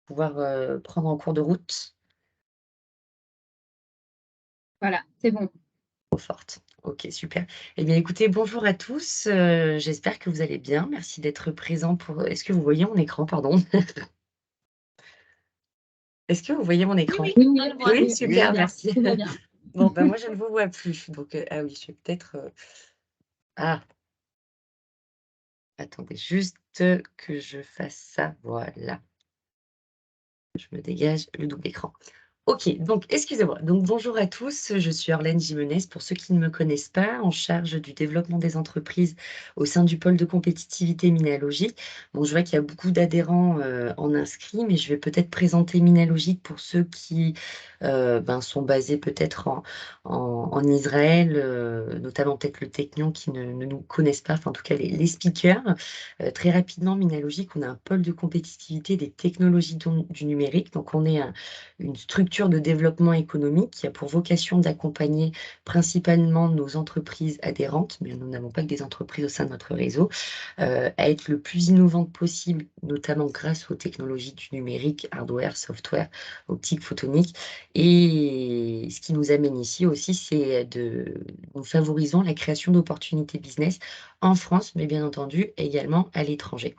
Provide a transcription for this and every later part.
pouvoir, prendre en cours de route? Voilà, c'est bon. Trop forte. OK, super. Eh bien, écoutez, bonjour à tous, j'espère que vous allez bien. Merci d'être présents pour est-ce que vous voyez mon écran, pardon? Est-ce que vous voyez mon Oui, écran? oui, oui, je vois, Oui, oui, tout va super, bien, merci. tout va bien. Bon, bah, moi, je ne vous vois plus, donc ah oui, je vais peut-être, ah, attendez juste que je fasse ça, voilà. Je me dégage le double écran. OK, donc excusez-moi. Donc bonjour à tous, je suis Orlène Gimenez, pour ceux qui ne me connaissent pas, en charge du développement des entreprises au sein du pôle de compétitivité Minalogic. Bon, je vois qu'il y a beaucoup d'adhérents, en inscrits, mais je vais peut-être présenter Minalogic pour ceux qui, sont basés peut-être en Israël, notamment peut-être le Technion qui ne nous connaissent pas, enfin en tout cas les speakers. Très rapidement, Minalogic, on a un pôle de compétitivité des technologies du numérique, donc on est une structure de développement économique qui a pour vocation d'accompagner principalement nos entreprises adhérentes, mais nous n'avons pas que des entreprises au sein de notre réseau, à être le plus innovantes possible, notamment grâce aux technologies du numérique, hardware, software, optique, photonique. Et ce qui nous amène ici aussi, c'est nous favorisons la création d'opportunités business en France, mais bien entendu également à l'étranger.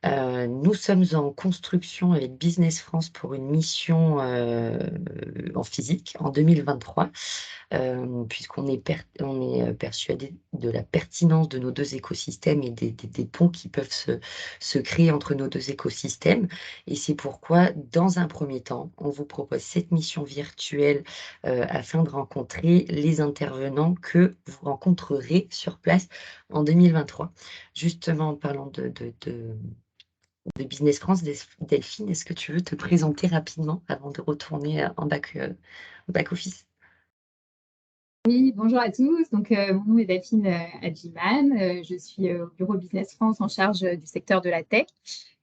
Nous sommes en construction avec Business France pour une mission, en physique en 2023, puisqu'on est persuadé de la pertinence de nos 2 écosystèmes et des ponts qui peuvent se créer entre nos 2 écosystèmes, et c'est pourquoi, dans un premier temps, on vous propose cette mission virtuelle, afin de rencontrer les intervenants que vous rencontrerez sur place en 2023. Justement, en parlant de Business France, Delphine, est-ce que tu veux te présenter rapidement avant de retourner, en back office? Oui, bonjour à tous. Donc, mon nom est Delphine Hadjiman. Je suis au bureau Business France en charge du secteur de la tech.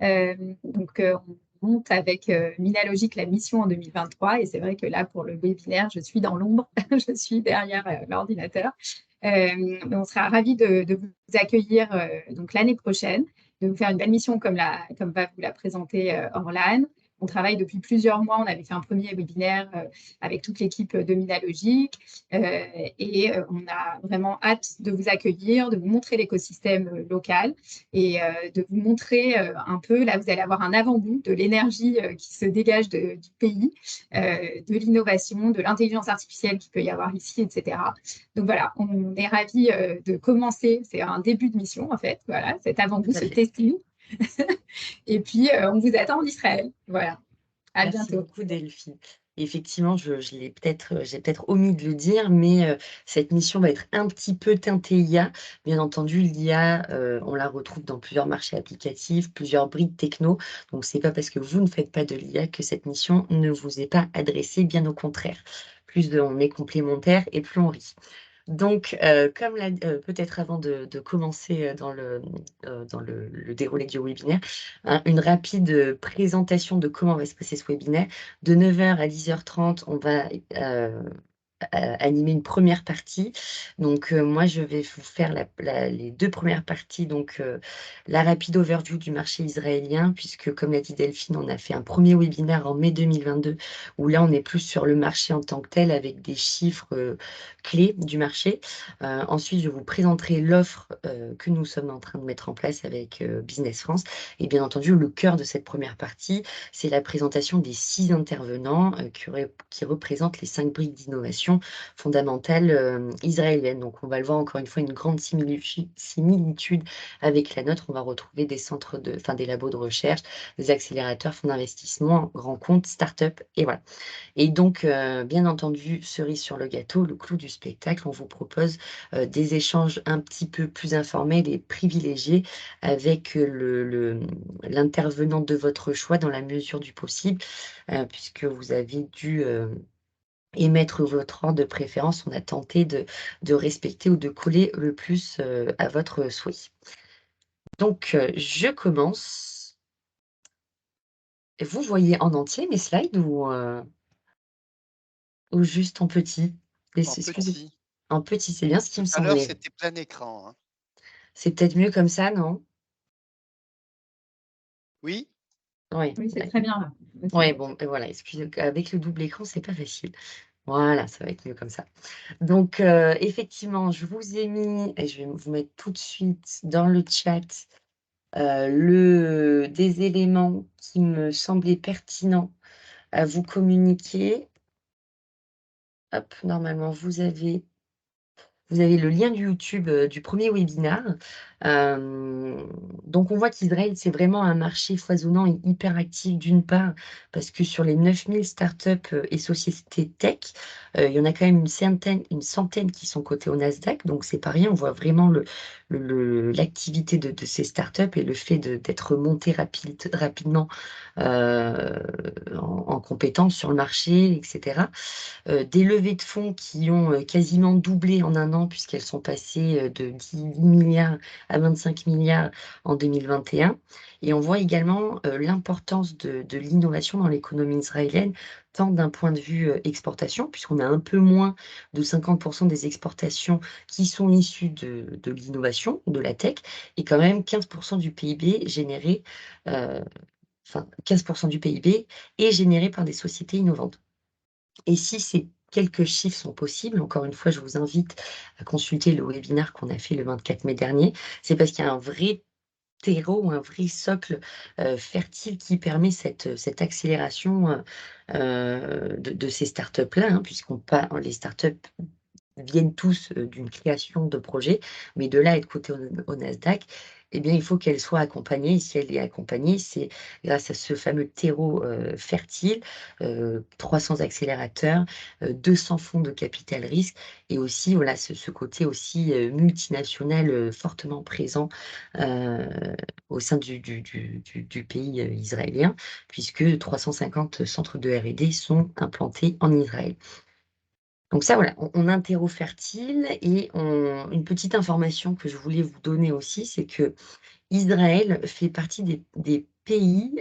On monte avec Minalogic la mission en 2023. Et c'est vrai que là, pour le webinaire, je suis dans l'ombre. Je suis derrière l'ordinateur. Mais on sera ravis de vous accueillir donc l'année prochaine, de vous faire une belle mission comme va vous la présenter Orlan. On travaille depuis plusieurs mois. On avait fait un premier webinaire avec toute l'équipe de Minalogic. On a vraiment hâte de vous accueillir, de vous montrer l'écosystème local et de vous montrer un peu, là vous allez avoir un avant-goût de l'énergie qui se dégage du pays, de l'innovation, de l'intelligence artificielle qu'il peut y avoir ici, etc. Donc voilà, on est ravis de commencer, c'est un début de mission en fait, voilà, cet Tout avant-goût, à ce fait. testing. Et puis on vous attend en Israël. Voilà, à Merci bientôt. beaucoup Delphine. Effectivement, j'ai peut-être omis de le dire, mais cette mission va être un petit peu teintée IA. Bien entendu, l'IA, on la retrouve dans plusieurs marchés applicatifs, plusieurs briques techno. Donc c'est pas parce que vous ne faites pas de l'IA que cette mission ne vous est pas adressée, bien au contraire. Plus on est complémentaires et plus on rit. Donc, comme peut-être avant de commencer, dans le déroulé du webinaire, une rapide, présentation de comment va se passer ce webinaire. De 9h à 10h30, on va, animer une première partie. Donc, moi, je vais vous faire les 2 premières parties, donc, la rapide overview du marché israélien, puisque comme l'a dit Delphine, on a fait un premier webinaire en mai 2022, où là, on est plus sur le marché en tant que tel, avec des chiffres, clés du marché. Ensuite, je vous présenterai l'offre, que nous sommes en train de mettre en place avec, Business France, et bien entendu, le cœur de cette première partie, c'est la présentation des 6 intervenants, qui représentent les 5 briques d'innovation fondamentale israélienne. Donc on va le voir encore une fois, une grande similitude avec la nôtre. On va retrouver des des labos de recherche, des accélérateurs, fonds d'investissement, grands comptes, start-up, et voilà. Et donc, bien entendu, cerise sur le gâteau, le clou du spectacle, on vous propose des échanges un petit peu plus informels et privilégiés avec l'intervenant de votre choix dans la mesure du possible, puisque vous avez dû émettre votre ordre de préférence. On a tenté de respecter ou de coller le plus, à votre souhait. Donc, je commence. Vous voyez en entier mes slides ou juste en petit? En Excusez. petit. En petit, c'est bien ce qui Tout me à l'heure, semblait. c'était plein écran, hein. C'est peut-être mieux comme ça, non? Oui? Oui, Oui, c'est ouais. très bien là, aussi. Ouais, bon, et voilà, excusez avec le double écran, c'est pas facile. Voilà, ça va être mieux comme ça. Donc, effectivement, je vous ai mis et je vais vous mettre tout de suite dans le chat, des éléments qui me semblaient pertinents à vous communiquer. Hop, normalement, vous avez le lien du YouTube, du premier webinaire. Donc on voit qu'Israël, c'est vraiment un marché foisonnant et hyper actif d'une part, parce que sur les 9 000 startups, et sociétés tech, il y en a quand même une centaine qui sont cotées au Nasdaq, donc c'est pas rien. On voit vraiment l'activité de ces startups et le fait d'être monté rapidement, en compétences sur le marché, et cetera. Des levées de fonds qui ont, quasiment doublé en un an puisqu'elles sont passées, de 10 milliards à 25 milliards en 2021. Et on voit également, l'importance de l'innovation dans l'économie israélienne, tant d'un point de vue, exportation, puisqu'on a un peu moins de 50 des exportations qui sont issues de l'innovation, de la tech, et quand même 15 du PIB généré, enfin 15 du PIB est généré par des sociétés innovantes. Et si ces quelques chiffres sont possibles, encore une fois, je vous invite à consulter le webinaire qu'on a fait le 24 mai dernier. C'est parce qu'il y a un vrai terreau, un vrai socle, fertile qui permet cette accélération, de ces startups-là, hein, les startups viennent tous, d'une création de projet, mais de là à être cotée au Nasdaq, eh bien, il faut qu'elle soit accompagnée et si elle est accompagnée, c'est grâce à ce fameux terreau, fertile, 300 accélérateurs, 200 fonds de capital risque et aussi, voilà, ce côté aussi, multinational, fortement présent, heu, au sein du pays, israélien, puisque 350 centres de R&D sont implantés en Israël. Donc ça, voilà, on a un terreau fertile et une petite information que je voulais vous donner aussi, c'est que Israël fait partie des pays,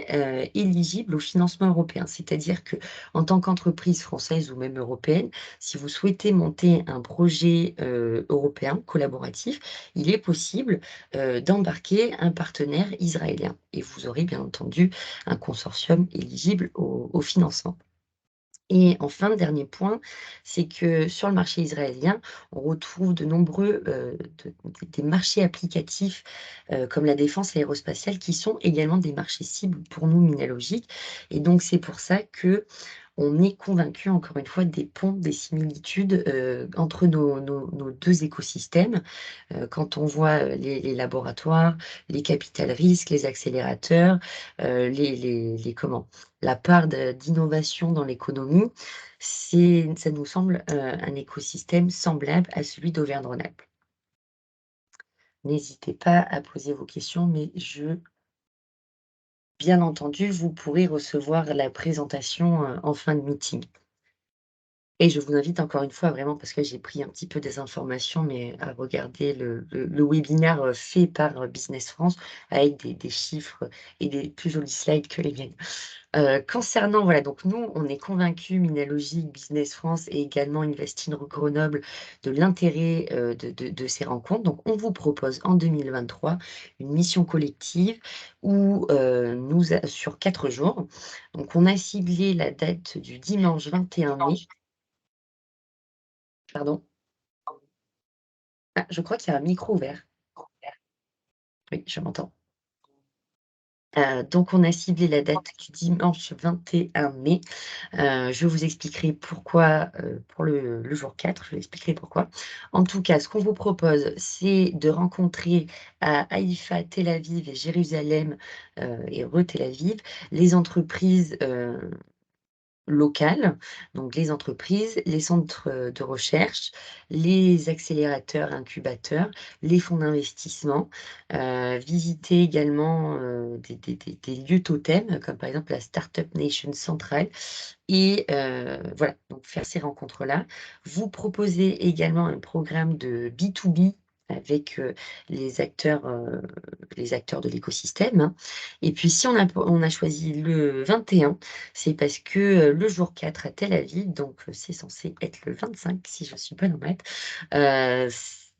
éligibles au financement européen. C'est-à-dire que en tant qu'entreprise française ou même européenne, si vous souhaitez monter un projet, européen collaboratif, il est possible, d'embarquer un partenaire israélien et vous aurez bien entendu un consortium éligible au financement. Et enfin, dernier point, c'est que sur le marché israélien, on retrouve de nombreux, des marchés applicatifs, comme la défense et l'aérospatiale, qui sont également des marchés cibles pour nous, Minalogic. Et donc c'est pour ça que on est convaincu, encore une fois, des ponts, des similitudes, entre nos 2 écosystèmes. Quand on voit, les laboratoires, les capital risques, les accélérateurs, les comment? La part d'innovation dans l'économie, ça nous semble, un écosystème semblable à celui d'Auvergne-Rhône-Alpes. N'hésitez pas à poser vos questions, mais bien entendu, vous pourrez recevoir la présentation, en fin de meeting. Et je vous invite encore une fois vraiment, parce que j'ai pris un petit peu des informations, mais à regarder le webinaire, fait par, Business France avec des chiffres et des plus jolis slides que les miennes. Concernant voilà, donc nous, on est convaincus, Minalogic, Business France et également Investing Grenoble, de l'intérêt, de ces rencontres. Donc on vous propose en 2023 une mission collective où, sur 4 jours. Donc on a ciblé la date du dimanche 21 mai. Pardon? Ah, je crois qu'il y a un micro ouvert. Oui, je m'entends. Donc on a ciblé la date du dimanche 21 mai. Je vous expliquerai pourquoi, pour le jour 4, je vous expliquerai pourquoi. En tout cas, ce qu'on vous propose, c'est de rencontrer à Haïfa, Tel Aviv et Jérusalem, et Tel Aviv, les entreprises, locales, donc les entreprises, les centres, de recherche, les accélérateurs, incubateurs, les fonds d'investissement, visiter également, des lieux totems, comme par exemple la Startup Nation centrale et voilà, donc faire ces rencontres-là. Vous proposez également un programme de B2B avec, les acteurs de l'écosystème, hein. Et puis si on a choisi le 21, c'est parce que, le jour 4 à Tel Aviv, donc c'est censé être le 25 si je suis bonne en maths,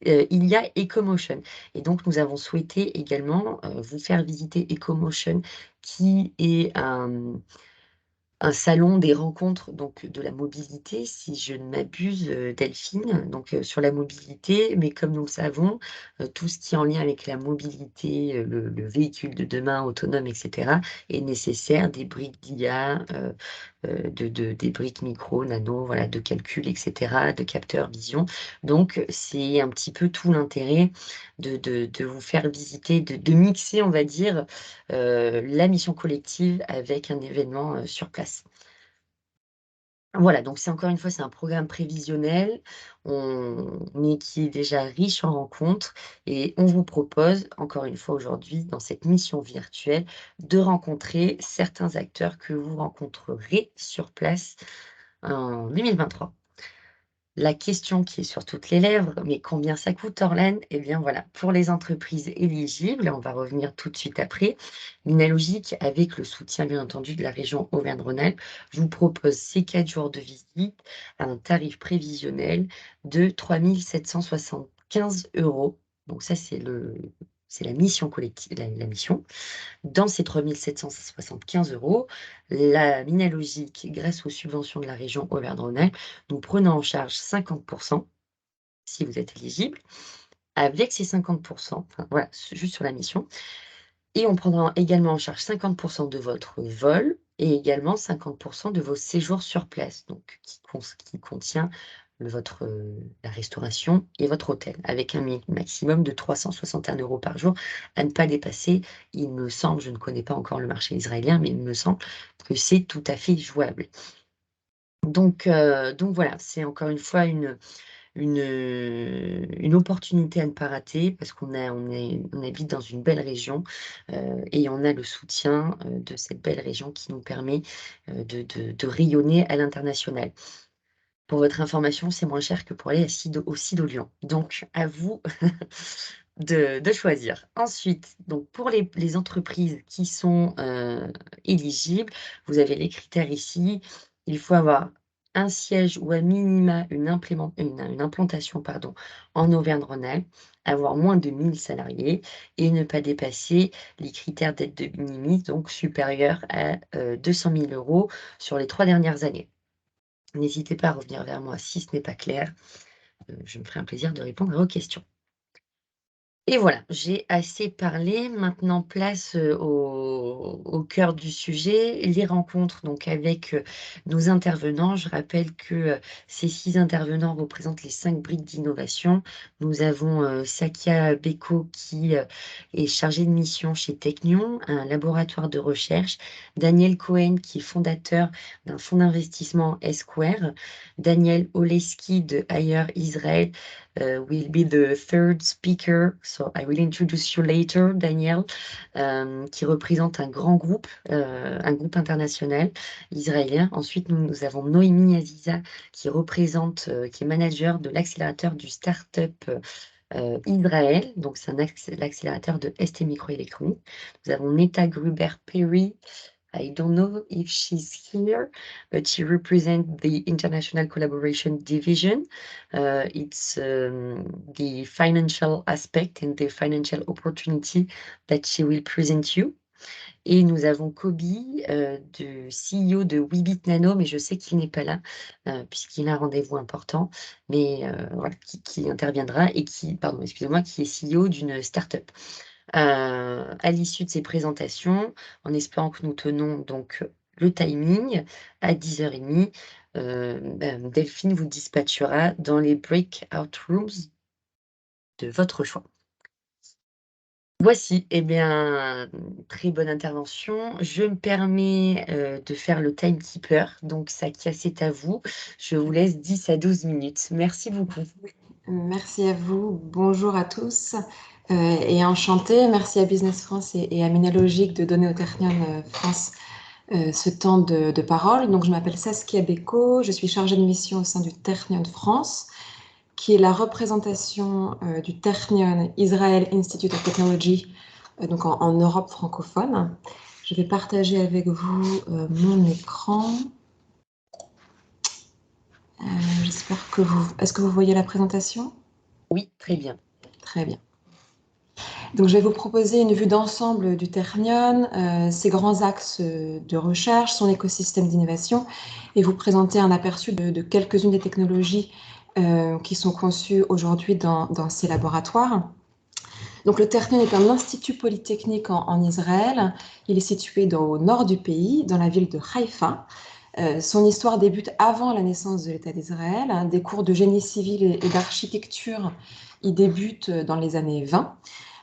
il y a Ecomotion. Et donc, nous avons souhaité également vous faire visiter Ecomotion, qui est un salon des rencontres donc de la mobilité, si je ne m'abuse, Delphine, donc sur la mobilité. Mais comme nous le savons, tout ce qui est en lien avec la mobilité, le véhicule de demain autonome, etc., est nécessaire des briques d'IA, des briques micro, nano, voilà, de calcul, etc., de capteurs vision. Donc, c'est un petit peu tout l'intérêt de vous faire visiter, de mixer, on va dire, la mission collective avec un événement sur place. Voilà, donc c'est encore une fois, c'est un programme prévisionnel, mais qui est déjà riche en rencontres, et on vous propose, encore une fois aujourd'hui, dans cette mission virtuelle, de rencontrer certains acteurs que vous rencontrerez sur place en 2023. La question qui est sur toutes les lèvres, mais combien ça coûte, Orlane? Eh bien voilà, pour les entreprises éligibles, on va revenir tout de suite après, Minalogic, avec le soutien bien entendu de la région Auvergne-Rhône-Alpes, vous propose ces 4 jours de visite à un tarif prévisionnel de 3 775 €. Donc ça, c'est la mission collective, la mission. Dans ces 3 775 €, la Minalogic, grâce aux subventions de la région Auvergne-Rhône-Alpes, nous prenons en charge 50%, si vous êtes éligible. Avec ces 50%, enfin voilà, juste sur la mission, et on prendra également en charge 50% de votre vol et également 50% de vos séjours sur place, donc qui contient la restauration et votre hôtel, avec un maximum de 361 € par jour à ne pas dépasser. Il me semble, je ne connais pas encore le marché israélien, mais il me semble que c'est tout à fait jouable. Donc voilà, c'est encore une fois une opportunité à ne pas rater, parce on habite dans une belle région, et on a le soutien de cette belle région qui nous permet de rayonner à l'international. Pour votre information, c'est moins cher que pour aller au Sido Lyon. Donc, à vous de choisir. Ensuite, donc pour les entreprises qui sont éligibles, vous avez les critères ici. Il faut avoir un siège ou à minima une implantation, pardon, en Auvergne-Rhône-Alpes, avoir moins de 1000 salariés et ne pas dépasser les critères d'aide de minimis, donc supérieurs à 200 000 € sur les 3 dernières années. N'hésitez pas à revenir vers moi si ce n'est pas clair. Je me ferai un plaisir de répondre à vos questions. Et voilà, j'ai assez parlé. Maintenant, place au cœur du sujet, les rencontres donc avec nos intervenants. Je rappelle que ces 6 intervenants représentent les 5 briques d'innovation. Nous avons Sakia Beko qui est chargée de mission chez Technion, un laboratoire de recherche. Daniel Cohen qui est fondateur d'un fonds d'investissement Esquare. Daniel Oleski de Hire Israel will be the third speaker. So I will introduce you later, Daniel, qui représente un groupe international israélien. Ensuite, nous avons Noémie Aziza, qui est manager de l'accélérateur du Startup Israël. Donc, c'est l'accélérateur de ST Microélectronique. Nous avons Neta Gruber-Perry. I don't know if she's here, but she represents the International Collaboration Division. It's the financial aspect and the financial opportunity that she will present you. Et nous avons Kobe, de CEO de Weebit Nano, mais je sais qu'il n'est pas là, puisqu'il a un rendez-vous important, mais voilà, qui interviendra et pardon, excusez-moi, qui est CEO d'une start-up. À l'issue de ces présentations, en espérant que nous tenons donc le timing, à 10h30, Delphine vous dispatchera dans les breakout rooms de votre choix. Voici, eh bien, très bonne intervention. Je me permets de faire le timekeeper, donc Sakia, c'est à vous. Je vous laisse 10 à 12 minutes. Merci beaucoup. Merci à vous. Bonjour à tous et enchantée. Merci à Business France et à Minalogic de donner au Technion France ce temps de parole. Donc, je m'appelle Saskia Beko. Je suis chargée de mission au sein du Technion France, qui est la représentation du Technion Israel Institute of Technology, donc en Europe francophone. Je vais partager avec vous mon écran. J'espère que est-ce que vous voyez la présentation? Oui, très bien. Très bien. Donc, je vais vous proposer une vue d'ensemble du Ternion, ses grands axes de recherche, son écosystème d'innovation, et vous présenter un aperçu de quelques-unes des technologies qui sont conçues aujourd'hui dans ces laboratoires. Donc, le Ternion est un institut polytechnique en Israël. Il est situé au nord du pays, dans la ville de Haïfa. Son histoire débute avant la naissance de l'État d'Israël. Des cours de génie civil et d'architecture y débutent dans les années 20.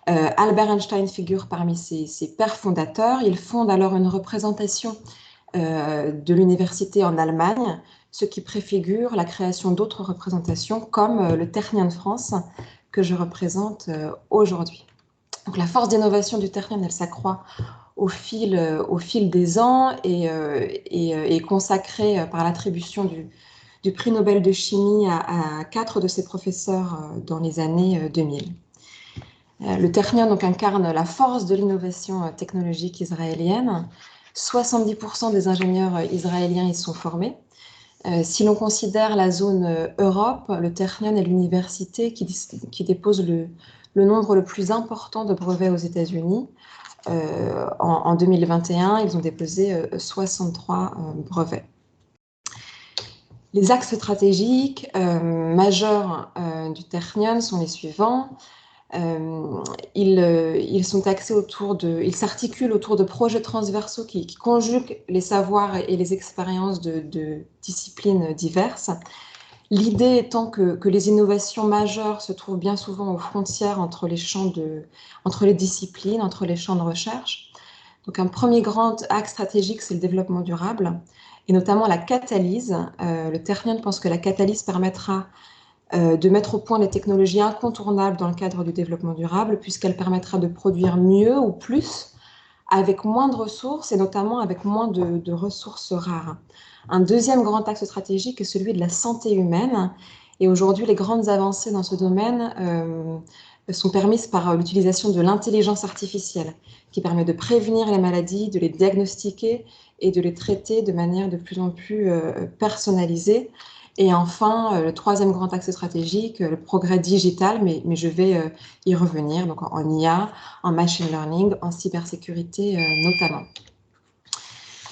Albert Einstein figure parmi ses pères fondateurs. Il fonde alors une représentation de l'université en Allemagne, ce qui préfigure la création d'autres représentations comme le Ternion de France que je représente aujourd'hui. Donc la force d'innovation du Ternion, elle s'accroît au fil des ans et est consacrée par l'attribution du prix Nobel de chimie à 4 de ses professeurs dans les années 2000. Le Ternion donc incarne la force de l'innovation technologique israélienne. 70% des ingénieurs israéliens y sont formés. Si l'on considère la zone Europe, le Ternion est l'université qui dépose le nombre le plus important de brevets aux États-Unis. En 2021, ils ont déposé 63 brevets. Les axes stratégiques majeurs du Ternion sont les suivants. Ils s'articulent autour de projets transversaux qui conjuguent les savoirs et les expériences de disciplines diverses. L'idée étant que les innovations majeures se trouvent bien souvent aux frontières entre les disciplines, entre les champs de recherche. Donc un premier grand axe stratégique, c'est le développement durable, et notamment la catalyse. Le Ternion pense que la catalyse permettra de mettre au point les technologies incontournables dans le cadre du développement durable, puisqu'elle permettra de produire mieux ou plus avec moins de ressources et notamment avec moins de ressources rares. Un deuxième grand axe stratégique est celui de la santé humaine. Et aujourd'hui, les grandes avancées dans ce domaine sont permises par l'utilisation de l'intelligence artificielle, qui permet de prévenir les maladies, de les diagnostiquer et de les traiter de manière de plus en plus personnalisée. Et enfin, le troisième grand axe stratégique, le progrès digital, mais je vais y revenir, donc en IA, en machine learning, en cybersécurité notamment.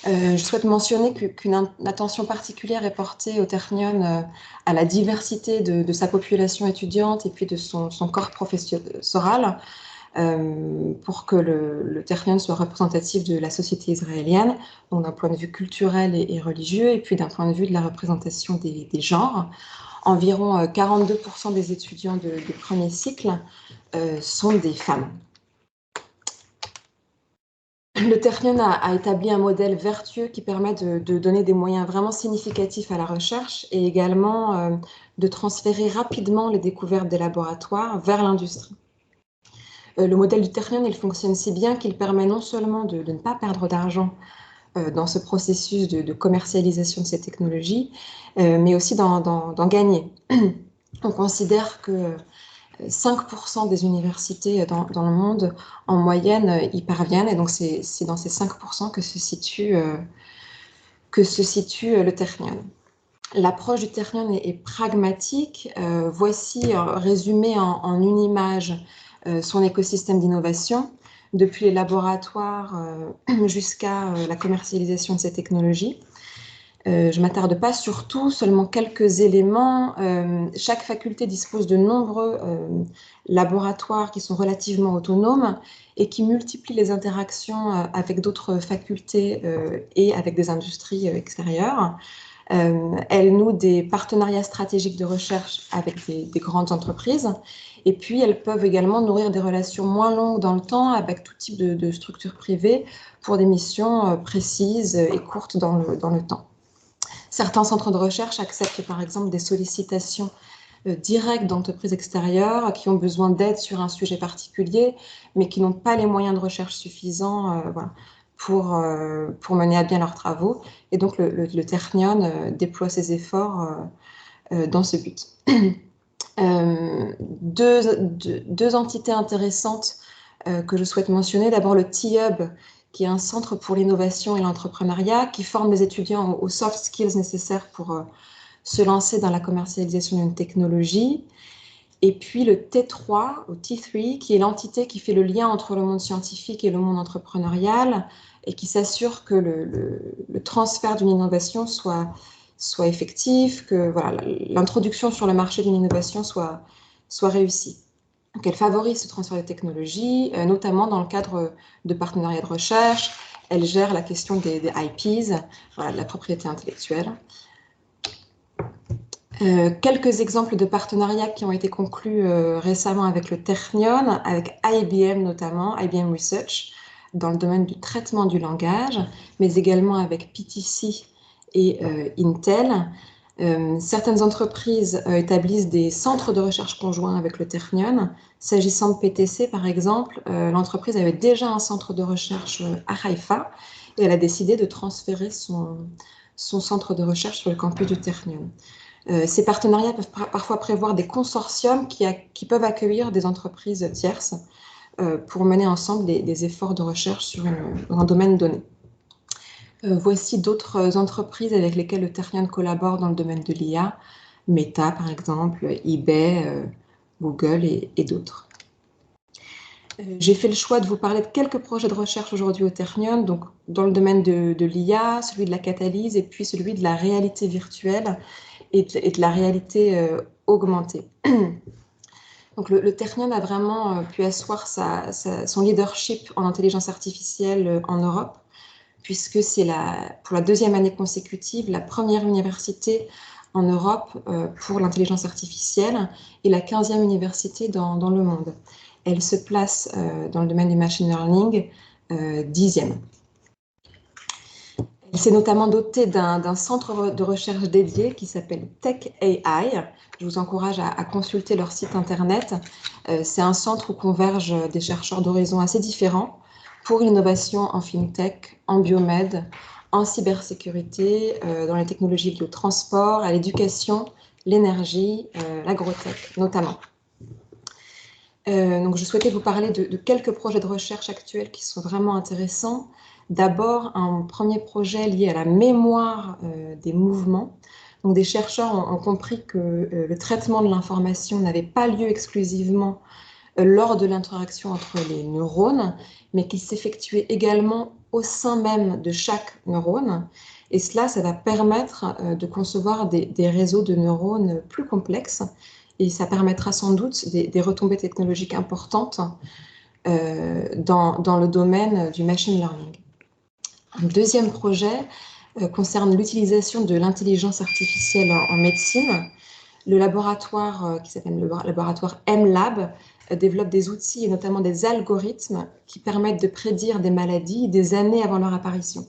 Je souhaite mentionner qu'une attention particulière est portée au Ternion à la diversité de sa population étudiante et puis de son corps professoral pour que le Ternion soit représentatif de la société israélienne, donc d'un point de vue culturel et religieux, et puis d'un point de vue de la représentation des genres. Environ 42% des étudiants de premier cycle sont des femmes. Le Ternion a établi un modèle vertueux qui permet de donner des moyens vraiment significatifs à la recherche et également de transférer rapidement les découvertes des laboratoires vers l'industrie. Le modèle du Ternion, il fonctionne si bien qu'il permet non seulement de ne pas perdre d'argent dans ce processus de commercialisation de ces technologies, mais aussi d'en gagner. On considère que 5% des universités dans le monde, en moyenne, y parviennent. Et donc, c'est dans ces 5% que se situe le Ternion. L'approche du Ternion est pragmatique. Voici résumé en une image son écosystème d'innovation, depuis les laboratoires jusqu'à la commercialisation de ces technologies. Je ne m'attarde pas sur tout, seulement quelques éléments. Chaque faculté dispose de nombreux laboratoires qui sont relativement autonomes et qui multiplient les interactions avec d'autres facultés et avec des industries extérieures. Elles nouent des partenariats stratégiques de recherche avec des grandes entreprises. Et puis, elles peuvent également nourrir des relations moins longues dans le temps avec tout type de structures privées pour des missions précises et courtes dans le temps. Certains centres de recherche acceptent par exemple des sollicitations directes d'entreprises extérieures qui ont besoin d'aide sur un sujet particulier, mais qui n'ont pas les moyens de recherche suffisants pour mener à bien leurs travaux. Et donc le Ternion déploie ses efforts dans ce but. Deux entités intéressantes que je souhaite mentionner. D'abord le T-Hub, qui est un centre pour l'innovation et l'entrepreneuriat, qui forme les étudiants aux soft skills nécessaires pour se lancer dans la commercialisation d'une technologie. Et puis le T3, ou T3, qui est l'entité qui fait le lien entre le monde scientifique et le monde entrepreneurial, et qui s'assure que le transfert d'une innovation soit effectif, que voilà, l'introduction sur le marché d'une innovation soit réussie. Donc, elle favorise ce transfert de technologie, notamment dans le cadre de partenariats de recherche. Elle gère la question des IPs, voilà, de la propriété intellectuelle. Quelques exemples de partenariats qui ont été conclus récemment avec le Technion, avec IBM notamment, IBM Research, dans le domaine du traitement du langage, mais également avec PTC et Intel. Certaines entreprises établissent des centres de recherche conjoints avec le Technion. S'agissant de PTC, par exemple, l'entreprise avait déjà un centre de recherche à Haïfa et elle a décidé de transférer son centre de recherche sur le campus du Technion. Ces partenariats peuvent parfois prévoir des consortiums qui peuvent accueillir des entreprises tierces pour mener ensemble des efforts de recherche sur un domaine donné. Voici d'autres entreprises avec lesquelles le Technion collabore dans le domaine de l'IA, Meta par exemple, eBay, Google et d'autres. J'ai fait le choix de vous parler de quelques projets de recherche aujourd'hui au Technion, donc dans le domaine de l'IA, celui de la catalyse et puis celui de la réalité virtuelle et de la réalité augmentée. Donc le Technion a vraiment pu asseoir son leadership en intelligence artificielle en Europe, puisque c'est pour la deuxième année consécutive la première université en Europe pour l'intelligence artificielle et la 15e université dans le monde. Elle se place dans le domaine du machine learning 10e. Elle s'est notamment dotée d'un centre de recherche dédié qui s'appelle Tech AI. Je vous encourage à consulter leur site internet. C'est un centre où convergent des chercheurs d'horizons assez différents pour l'innovation en fintech, en biomède, en cybersécurité, dans les technologies liées au transport, à l'éducation, l'énergie, l'agrotech notamment. Donc je souhaitais vous parler de quelques projets de recherche actuels qui sont vraiment intéressants. D'abord, un premier projet lié à la mémoire des mouvements. Donc des chercheurs ont compris que le traitement de l'information n'avait pas lieu exclusivement lors de l'interaction entre les neurones, mais qu'il s'effectuait également au sein même de chaque neurone. Et cela, ça va permettre de concevoir des réseaux de neurones plus complexes. Et ça permettra sans doute des retombées technologiques importantes dans le domaine du machine learning. Un deuxième projet concerne l'utilisation de l'intelligence artificielle en médecine. Le laboratoire qui s'appelle le laboratoire MLab développe des outils et notamment des algorithmes qui permettent de prédire des maladies des années avant leur apparition.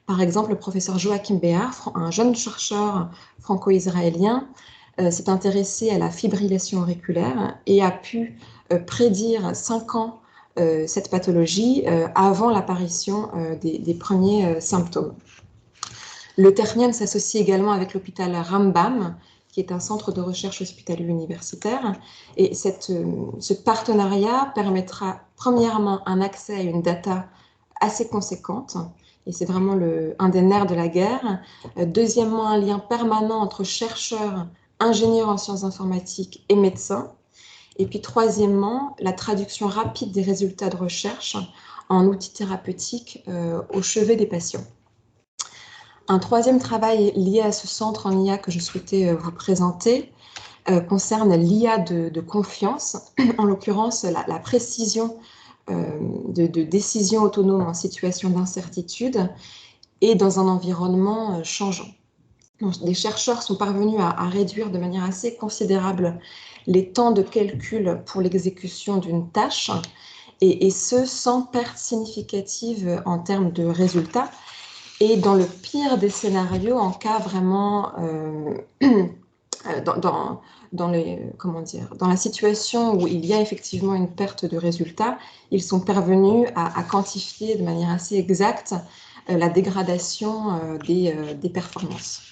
Par exemple, le professeur Joachim Behar, un jeune chercheur franco-israélien, s'est intéressé à la fibrillation auriculaire et a pu prédire 5 ans cette pathologie avant l'apparition des premiers symptômes. Le Technion s'associe également avec l'hôpital Rambam, qui est un centre de recherche hospitalier universitaire. Et ce partenariat permettra premièrement un accès à une data assez conséquente, et c'est vraiment un des nerfs de la guerre. Deuxièmement, un lien permanent entre chercheurs, ingénieurs en sciences informatiques et médecins. Et puis troisièmement, la traduction rapide des résultats de recherche en outils thérapeutiques au chevet des patients. Un troisième travail lié à ce centre en IA que je souhaitais vous présenter concerne l'IA de confiance, en l'occurrence la précision de décisions autonomes en situation d'incertitude et dans un environnement changeant. Donc, des chercheurs sont parvenus à réduire de manière assez considérable les temps de calcul pour l'exécution d'une tâche, et ce sans perte significative en termes de résultats. Et dans le pire des scénarios, en cas vraiment dans la situation où il y a effectivement une perte de résultats, ils sont parvenus à quantifier de manière assez exacte la dégradation des performances.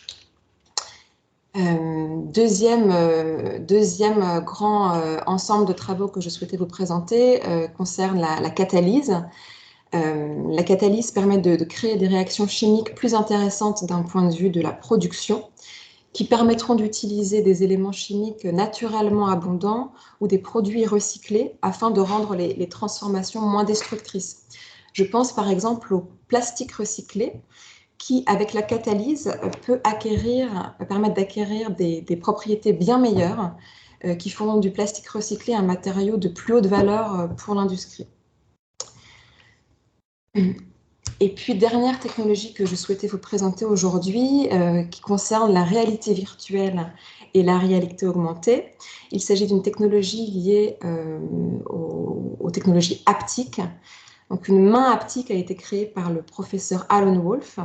Deuxième grand ensemble de travaux que je souhaitais vous présenter concerne la catalyse. La catalyse permet de créer des réactions chimiques plus intéressantes d'un point de vue de la production. qui permettront d'utiliser des éléments chimiques naturellement abondants ou des produits recyclés afin de rendre les transformations moins destructrices. Je pense par exemple au plastique recyclé qui, avec la catalyse, peut permettre d'acquérir des propriétés bien meilleures qui font du plastique recyclé un matériau de plus haute valeur pour l'industrie. Et puis, dernière technologie que je souhaitais vous présenter aujourd'hui, qui concerne la réalité virtuelle et la réalité augmentée. Il s'agit d'une technologie liée aux technologies haptiques. Donc, une main haptique a été créée par le professeur Alan Wolf.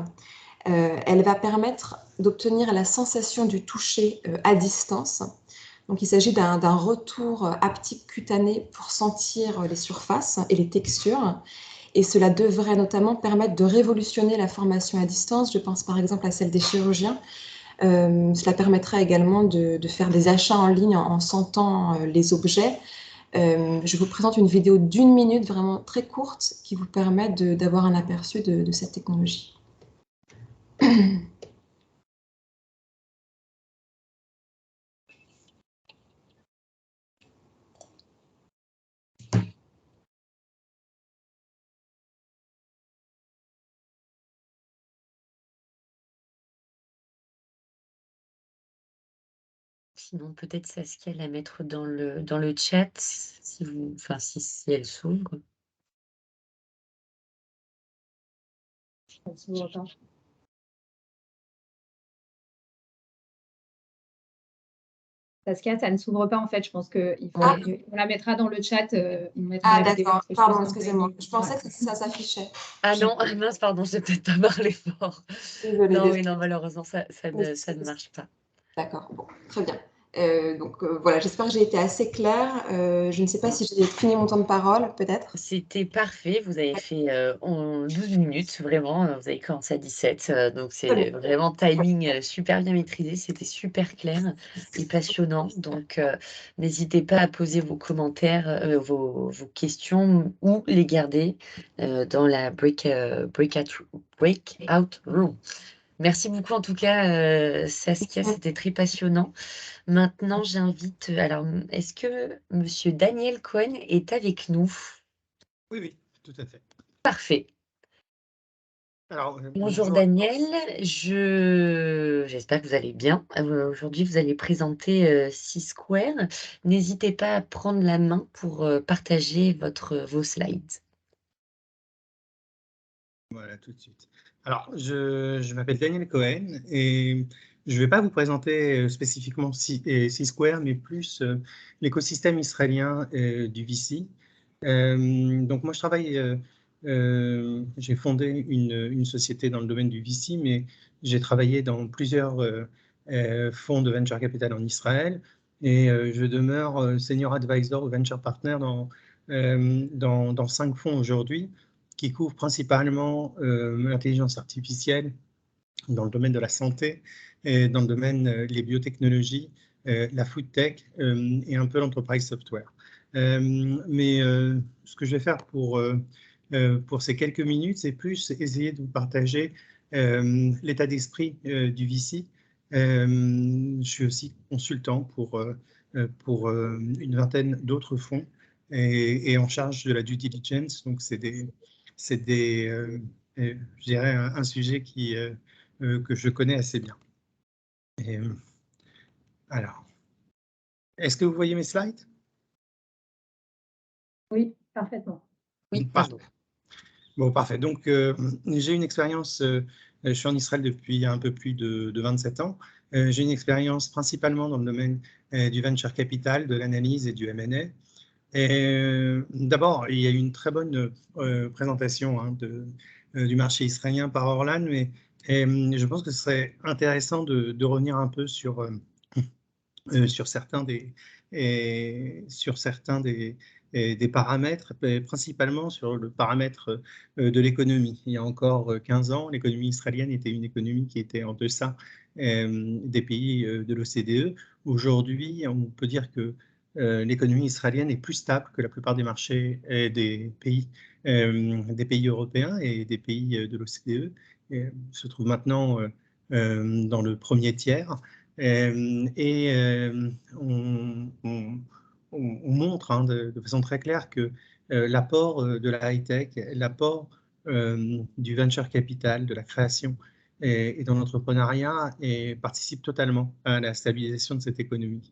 Elle va permettre d'obtenir la sensation du toucher à distance. Donc, il s'agit d'un retour haptique cutané pour sentir les surfaces et les textures. Et cela devrait notamment permettre de révolutionner la formation à distance. Je pense par exemple à celle des chirurgiens. Cela permettra également de faire des achats en ligne en sentant les objets. Je vous présente une vidéo d'1 minute, vraiment très courte, qui vous permet d'avoir un aperçu de cette technologie. Sinon, peut-être Saskia la mettre dans le chat, si elle s'ouvre. Ça ne s'ouvre pas. Saskia, ça ne s'ouvre pas en fait. Je pense qu'on la mettra dans le chat. D'accord, pardon, excusez-moi. Je pensais que ça s'affichait. Ah non, mince, pardon, j'ai peut-être pas parlé fort. Désolée, Non, désolée. oui, non, malheureusement, ça ne marche pas. D'accord, bon, très bien. Voilà, j'espère que j'ai été assez claire. Je ne sais pas si j'ai fini mon temps de parole, peut-être. C'était parfait, vous avez fait en 12 minutes, vraiment, vous avez commencé à 17, donc c'est vraiment timing super bien maîtrisé, c'était super clair et passionnant, donc n'hésitez pas à poser vos commentaires, vos questions ou les garder dans la breakout room. Merci beaucoup en tout cas Saskia, c'était très passionnant. Maintenant j'invite, alors est-ce que monsieur Daniel Cohen est avec nous? Oui, oui, tout à fait. Parfait. Alors, Bonjour Daniel, j'espère que vous allez bien. Aujourd'hui, vous allez présenter C-Square. N'hésitez pas à prendre la main pour partager vos slides. Voilà, tout de suite. Alors, je m'appelle Daniel Cohen et je ne vais pas vous présenter spécifiquement C-Square, mais plus l'écosystème israélien du VC. Donc, moi, je travaille, j'ai fondé une société dans le domaine du VC, mais j'ai travaillé dans plusieurs fonds de venture capital en Israël et je demeure senior advisor ou venture partner dans 5 fonds aujourd'hui qui couvrent principalement l'intelligence artificielle dans le domaine de la santé, et dans le domaine des biotechnologies, la food tech et un peu l'enterprise software. Mais ce que je vais faire pour ces quelques minutes, c'est plus essayer de vous partager l'état d'esprit du VC. Je suis aussi consultant pour une vingtaine d'autres fonds et en charge de la due diligence. Donc, je dirais, un sujet que je connais assez bien. Et, alors, est-ce que vous voyez mes slides? Oui, parfaitement. Oui, parfait. Bon, parfait. Donc, j'ai une expérience, je suis en Israël depuis un peu plus de 27 ans. J'ai une expérience principalement dans le domaine du venture capital, de l'analyse et du M&A. D'abord, il y a eu une très bonne présentation du marché israélien par Orlan, mais je pense que ce serait intéressant de revenir un peu sur certains des paramètres, principalement sur le paramètre de l'économie. Il y a encore 15 ans, l'économie israélienne était une économie qui était en deçà des pays de l'OCDE. Aujourd'hui, on peut dire que l'économie israélienne est plus stable que la plupart des marchés des pays européens et des pays de l'OCDE. Se trouve maintenant dans le premier tiers. On montre hein, de façon très claire que l'apport de la high-tech, l'apport du venture capital, de la création et dans l'entrepreneuriat participe totalement à la stabilisation de cette économie.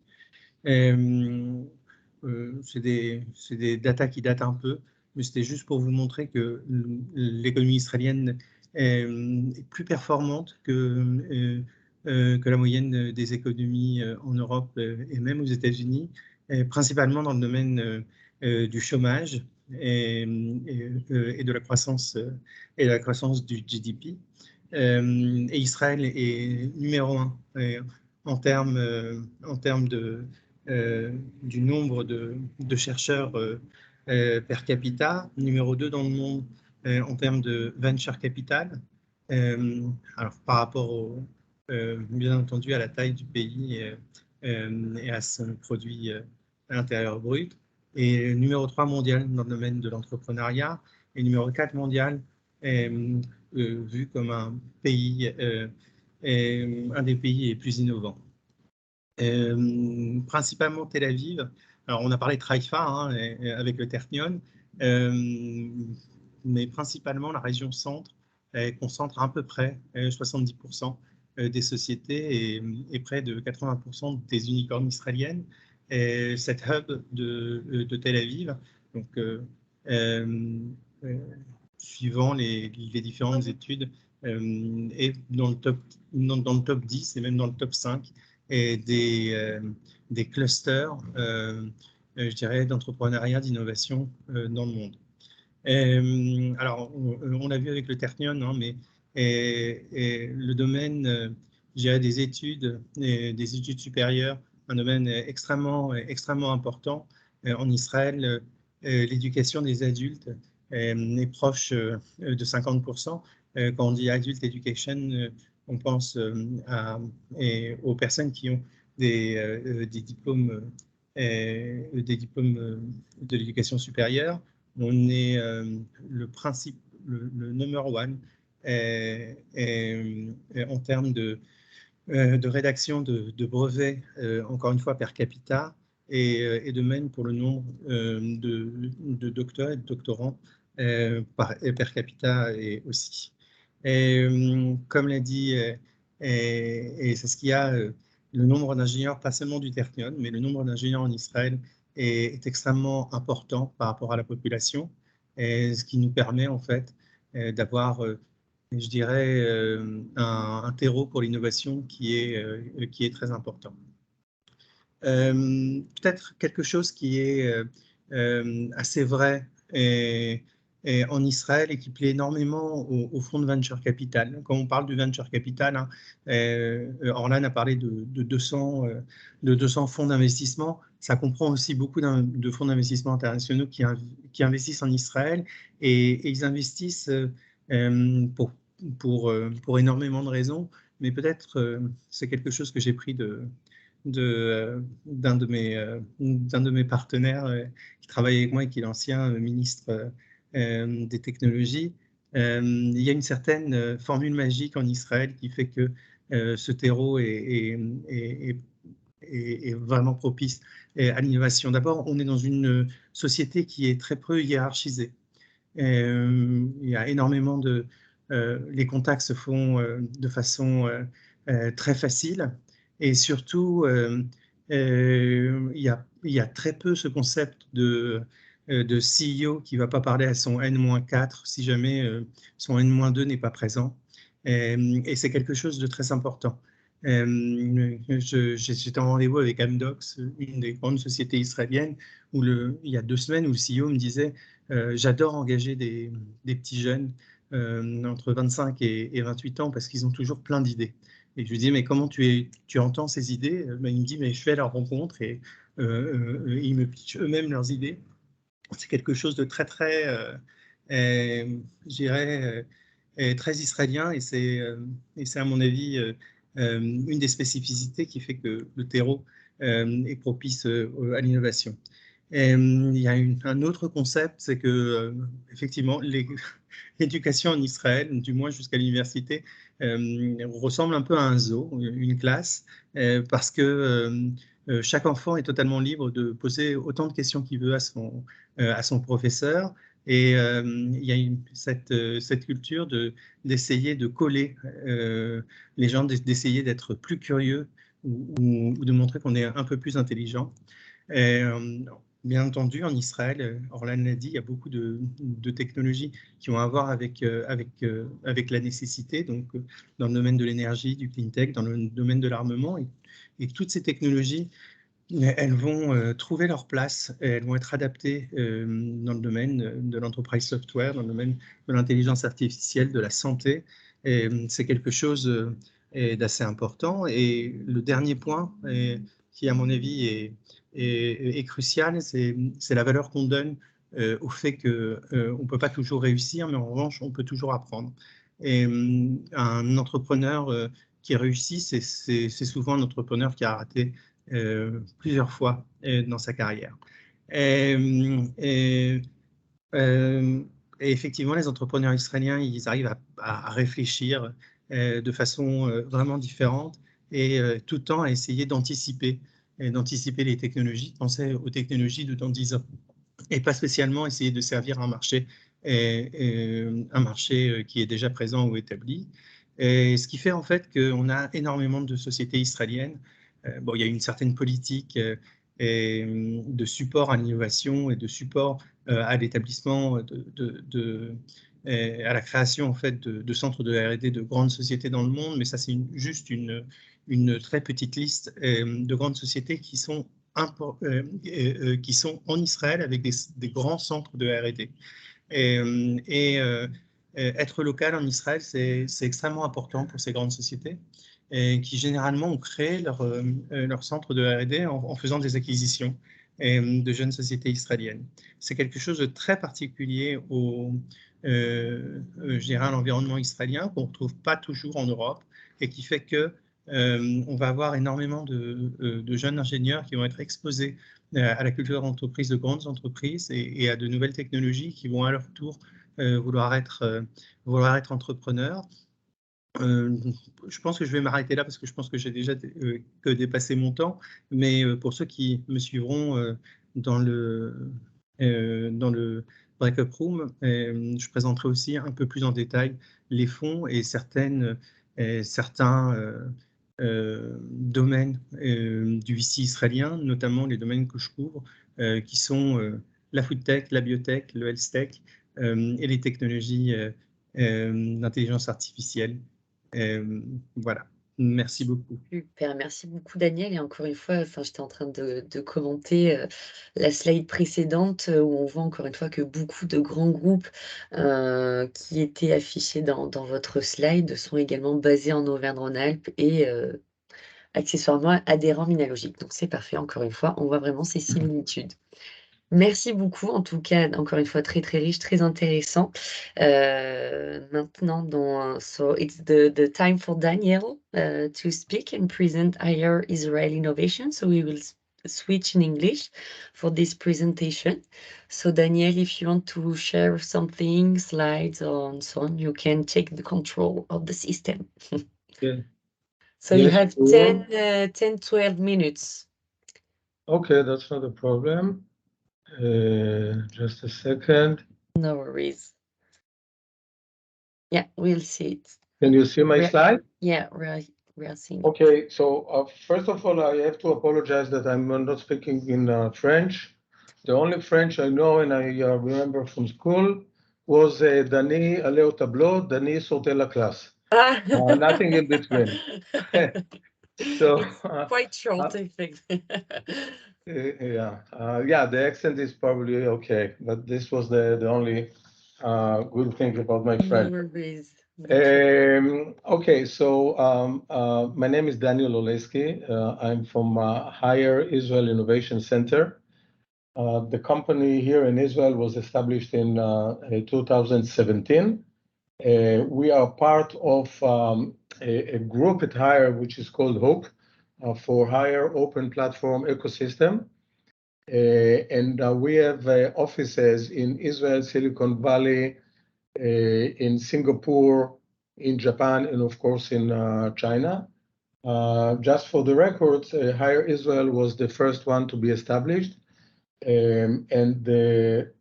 C'est des datas qui datent un peu, mais c'était juste pour vous montrer que l'économie israélienne est plus performante que la moyenne des économies en Europe et même aux États-Unis, principalement dans le domaine du chômage et de la croissance du GDP. Et Israël est numéro un en termes du nombre de chercheurs per capita, numéro 2 dans le monde en termes de venture capital, alors par rapport bien entendu à la taille du pays et à son produit intérieur brut, et numéro 3 mondial dans le domaine de l'entrepreneuriat, et numéro 4 mondial vu comme un pays, un des pays les plus innovants. Principalement Tel Aviv. Alors, on a parlé de Haïfa hein, avec le Ternion, mais principalement la région centre concentre à peu près 70% des sociétés et près de 80% des unicornes israéliennes. Cette hub de Tel Aviv, donc, suivant les différentes études, est dans le top 10 et même dans le top 5 et des clusters, je dirais, d'entrepreneuriat, d'innovation dans le monde. Alors, on l'a vu avec le Ternion, hein, mais le domaine, je dirais, des études supérieures, un domaine extrêmement important en Israël. L'éducation des adultes est proche de 50%. Quand on dit adult education, on pense aux personnes qui ont des diplômes de l'éducation supérieure. On est le number one en termes de rédaction de brevets, encore une fois per capita, et de même pour le nombre de docteurs et de doctorants per capita et aussi. Comme l'a dit, et c'est ce qu'il y a, le nombre d'ingénieurs, pas seulement du Ternion, mais le nombre d'ingénieurs en Israël est extrêmement important par rapport à la population, et ce qui nous permet en fait d'avoir, je dirais, un terreau pour l'innovation qui est très important. Peut-être quelque chose qui est assez vrai en Israël et qui plaît énormément aux fonds de venture capital. Quand on parle de venture capital, hein, Orlan a parlé de 200 fonds d'investissement. Ça comprend aussi beaucoup de fonds d'investissement internationaux qui investissent en Israël et ils investissent pour énormément de raisons, mais peut-être c'est quelque chose que j'ai pris d'un de mes partenaires qui travaille avec moi et qui est l'ancien ministre des technologies. Il y a une certaine formule magique en Israël qui fait que ce terreau est vraiment propice à l'innovation. D'abord, on est dans une société qui est très peu hiérarchisée. Il y a énormément les contacts se font de façon très facile et surtout il y a très peu ce concept de CEO qui ne va pas parler à son N-4 si jamais son N-2 n'est pas présent. Et c'est quelque chose de très important. J'étais en rendez-vous avec Amdocs, une des grandes sociétés israéliennes, où il y a 2 semaines, où le CEO me disait j'adore engager des petits jeunes entre 25 et 28 ans parce qu'ils ont toujours plein d'idées. Et je lui dis mais comment tu entends ces idées? Ben, il me dit mais je fais leur rencontre et ils me pitchent eux-mêmes leurs idées. C'est quelque chose de très je dirais, très israélien et c'est à mon avis une des spécificités qui fait que le terreau est propice à l'innovation. Et, il y a un autre concept, c'est que effectivement, l'éducation en Israël, du moins jusqu'à l'université, ressemble un peu à un zoo, une classe, parce que chaque enfant est totalement libre de poser autant de questions qu'il veut à son professeur. Et il y a cette culture d'essayer de coller les gens, d'essayer d'être plus curieux ou de montrer qu'on est un peu plus intelligent. Et, bien entendu, en Israël, Orlan l'a dit, il y a beaucoup de technologies qui ont à voir avec la nécessité, donc dans le domaine de l'énergie, du clean tech, dans le domaine de l'armement. Et toutes ces technologies, elles vont trouver leur place, et elles vont être adaptées dans le domaine de l'enterprise software, dans le domaine de l'intelligence artificielle, de la santé. Et c'est quelque chose d'assez important. Et le dernier point, qui à mon avis est crucial, c'est la valeur qu'on donne au fait qu'on ne peut pas toujours réussir, mais en revanche, on peut toujours apprendre. Et un entrepreneur qui réussit, c'est souvent un entrepreneur qui a raté plusieurs fois dans sa carrière. Et effectivement, les entrepreneurs israéliens, ils arrivent à réfléchir de façon vraiment différente et tout le temps à essayer d'anticiper les technologies, de penser aux technologies de dans 10 ans et pas spécialement essayer de servir un marché qui est déjà présent ou établi. Et ce qui fait en fait qu'on a énormément de sociétés israéliennes. Bon, il y a une certaine politique de support à l'innovation et de support à l'établissement à la création en fait de centres de R&D de grandes sociétés dans le monde, mais ça c'est juste une très petite liste de grandes sociétés qui sont en Israël avec des grands centres de R&D. Être local en Israël, c'est extrêmement important pour ces grandes sociétés qui généralement ont créé leur centre de R&D en faisant des acquisitions de jeunes sociétés israéliennes. C'est quelque chose de très particulier je dirais à l'environnement israélien qu'on ne retrouve pas toujours en Europe et qui fait que on va avoir énormément de jeunes ingénieurs qui vont être exposés à la culture d'entreprise de grandes entreprises et à de nouvelles technologies qui vont à leur tour vouloir être entrepreneurs. Je pense que je vais m'arrêter là parce que je pense que j'ai déjà dépassé mon temps, mais pour ceux qui me suivront dans le break-up room, je présenterai aussi un peu plus en détail les fonds et certains domaines du VC israélien, notamment les domaines que je couvre, qui sont la food tech, la biotech, le health tech et les technologies d'intelligence artificielle. Voilà, merci beaucoup. Super, merci beaucoup Daniel. Et encore une fois, j'étais en train de commenter la slide précédente où on voit encore une fois que beaucoup de grands groupes qui étaient affichés dans votre slide sont également basés en Auvergne-Rhône-Alpes et accessoirement adhérents Minalogic. Donc c'est parfait, encore une fois, on voit vraiment ces similitudes. Merci beaucoup, en tout cas, encore une fois, très très riche, très intéressant. Maintenant, so it's the time for Daniel to speak and present higher Israel innovation. So we will switch in English for this presentation. So Daniel, if you want to share something, slides or so on, you can take the control of the system. Yeah. So Yes, you have sure. 10, 12 minutes. Okay, that's not a problem. Just a second. No worries. Yeah, we'll see it. Can you see my slide? Yeah, we are seeing it. Okay, so first of all, I have to apologize that I'm not speaking in French. The only French I know and I remember from school was Dany allait au tableau, Dany sortait la classe. Nothing in between. So it's quite short, I think. Yeah, the accent is probably okay, but this was the only good thing about my French. No worries. Okay, so my name is Daniel Oleski. I'm from Higher Israel Innovation Center. The company here in Israel was established in 2017. We are part of a group at Higher, which is called HOPE, for Higher Open Platform Ecosystem. And we have offices in Israel, Silicon Valley, in Singapore, in Japan, and of course in China. Just for the record, Hire Israel was the first one to be established. And the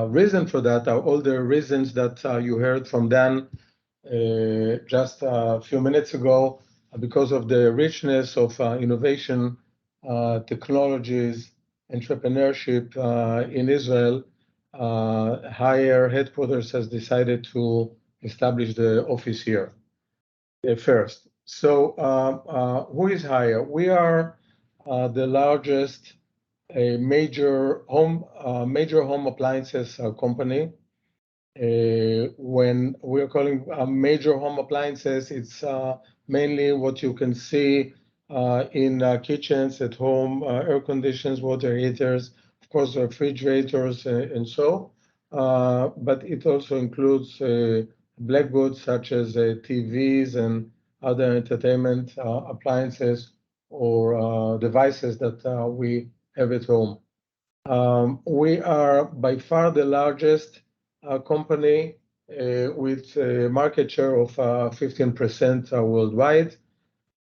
reason for that are all the reasons that you heard from Dan just a few minutes ago, because of the richness of innovation, technologies, entrepreneurship in Israel. Hire headquarters has decided to establish the office here first. So who is Hire? We are the largest major home appliances company. When we're calling major home appliances, it's mainly what you can see in kitchens at home, air conditioners, water heaters, of course, refrigerators, and so. But it also includes black goods such as TVs and other entertainment appliances or devices that we have at home. We are by far the largest company with a market share of 15% worldwide,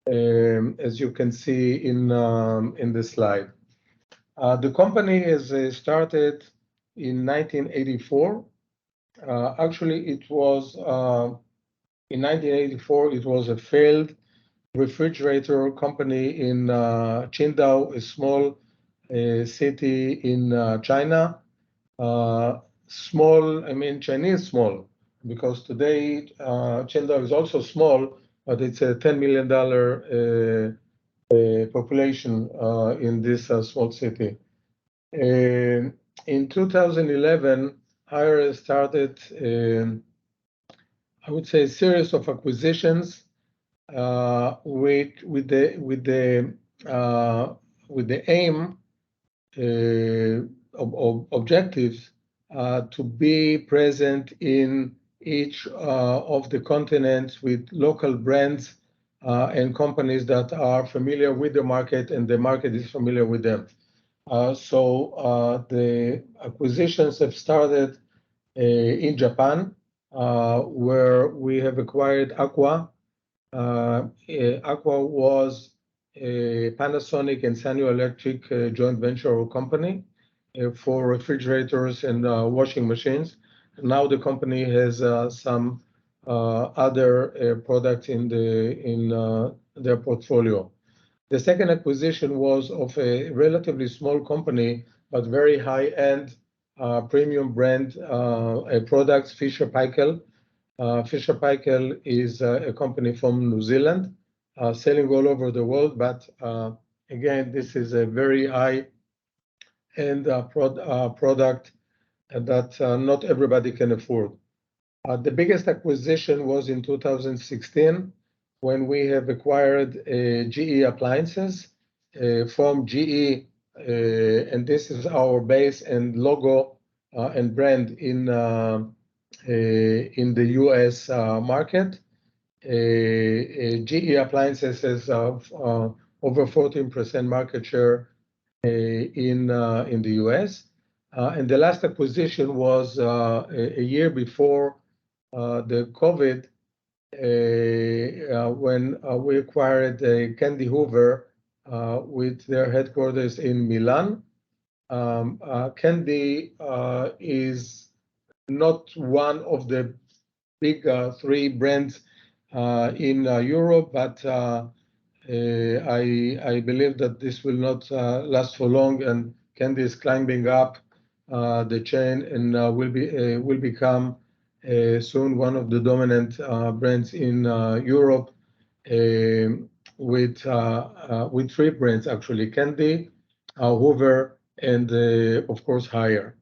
as you can see in the slide. The company is started in 1984. Actually, it was in 1984. It was a failed refrigerator company in Qingdao, a small city in China. Small, I mean Chinese small, because today Qingdao is also small, but it's a $10 million population in this small city. In 2011, Hire started, I would say, a series of acquisitions with the aim objectives to be present in each of the continents with local brands and companies that are familiar with the market and the market is familiar with them. So the acquisitions have started in Japan, where we have acquired Aqua. Aqua was a Panasonic and Sanyo Electric joint venture company for refrigerators and washing machines. Now the company has some other products in their portfolio. The second acquisition was of a relatively small company, but very high-end premium brand products, Fisher Paykel. Fisher Paykel is a company from New Zealand, selling all over the world, but again, this is a very high-end product that not everybody can afford. The biggest acquisition was in 2016, when we have acquired GE Appliances from GE, and this is our base and logo and brand in the US market. GE Appliances has over 14% market share in the US. And the last acquisition was a year before the COVID, when we acquired Candy Hoover with their headquarters in Milan. Candy is not one of the big three brands in Europe, but I believe that this will not last for long, and Candy is climbing up the chain and will become soon one of the dominant brands in Europe, with three brands actually: Candy, Hoover, and of course Hire.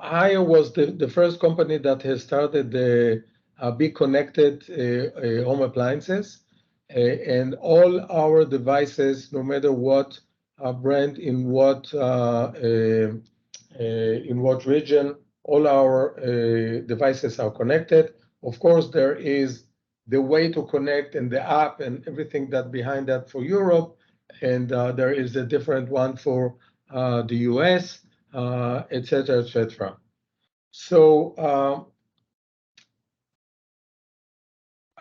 Hire was the first company that has started the Be Connected home appliances, and all our devices, no matter what brand, in what region, all our devices are connected. Of course, there is the way to connect and the app and everything that behind that for Europe. And there is a different one for the US, et cetera, et cetera. So,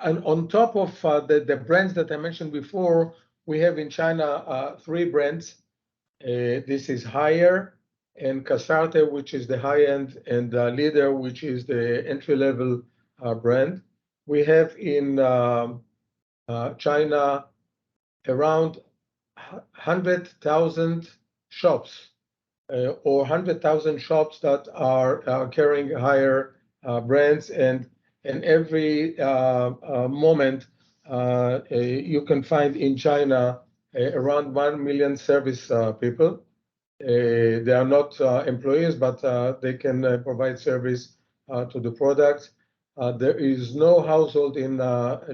and on top of the brands that I mentioned before, we have in China 3 brands. This is Haier and Casarte, which is the high-end, and Leader, which is the entry-level brand. We have in China around 100,000 shops or 100,000 shops that are carrying Haier brands, and every moment you can find in China around 1 million service people. They are not employees, but they can provide service to the products. There is no household in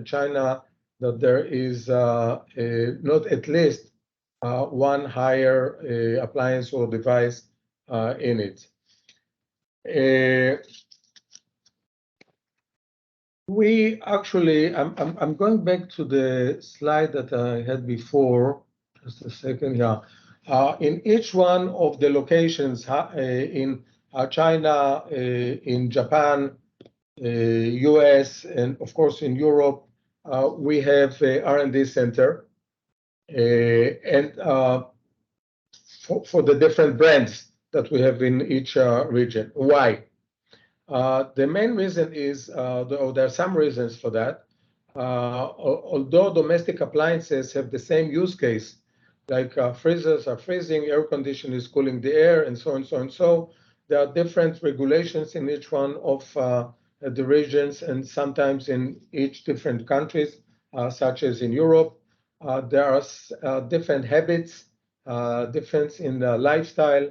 China that there is not at least one Haier appliance or device in it. We actually, I'm going back to the slide that I had before. Just a second, yeah. In each one of the locations in China, in Japan, US, and of course in Europe, we have a R&D center. And for the different brands that we have in each region. Why? The main reason is, there are some reasons for that. Although domestic appliances have the same use case, like freezers are freezing, air conditioning is cooling the air, and so on, so on. So there are different regulations in each one of the regions, and sometimes in each different countries, such as in Europe. There are different habits, difference in the lifestyle.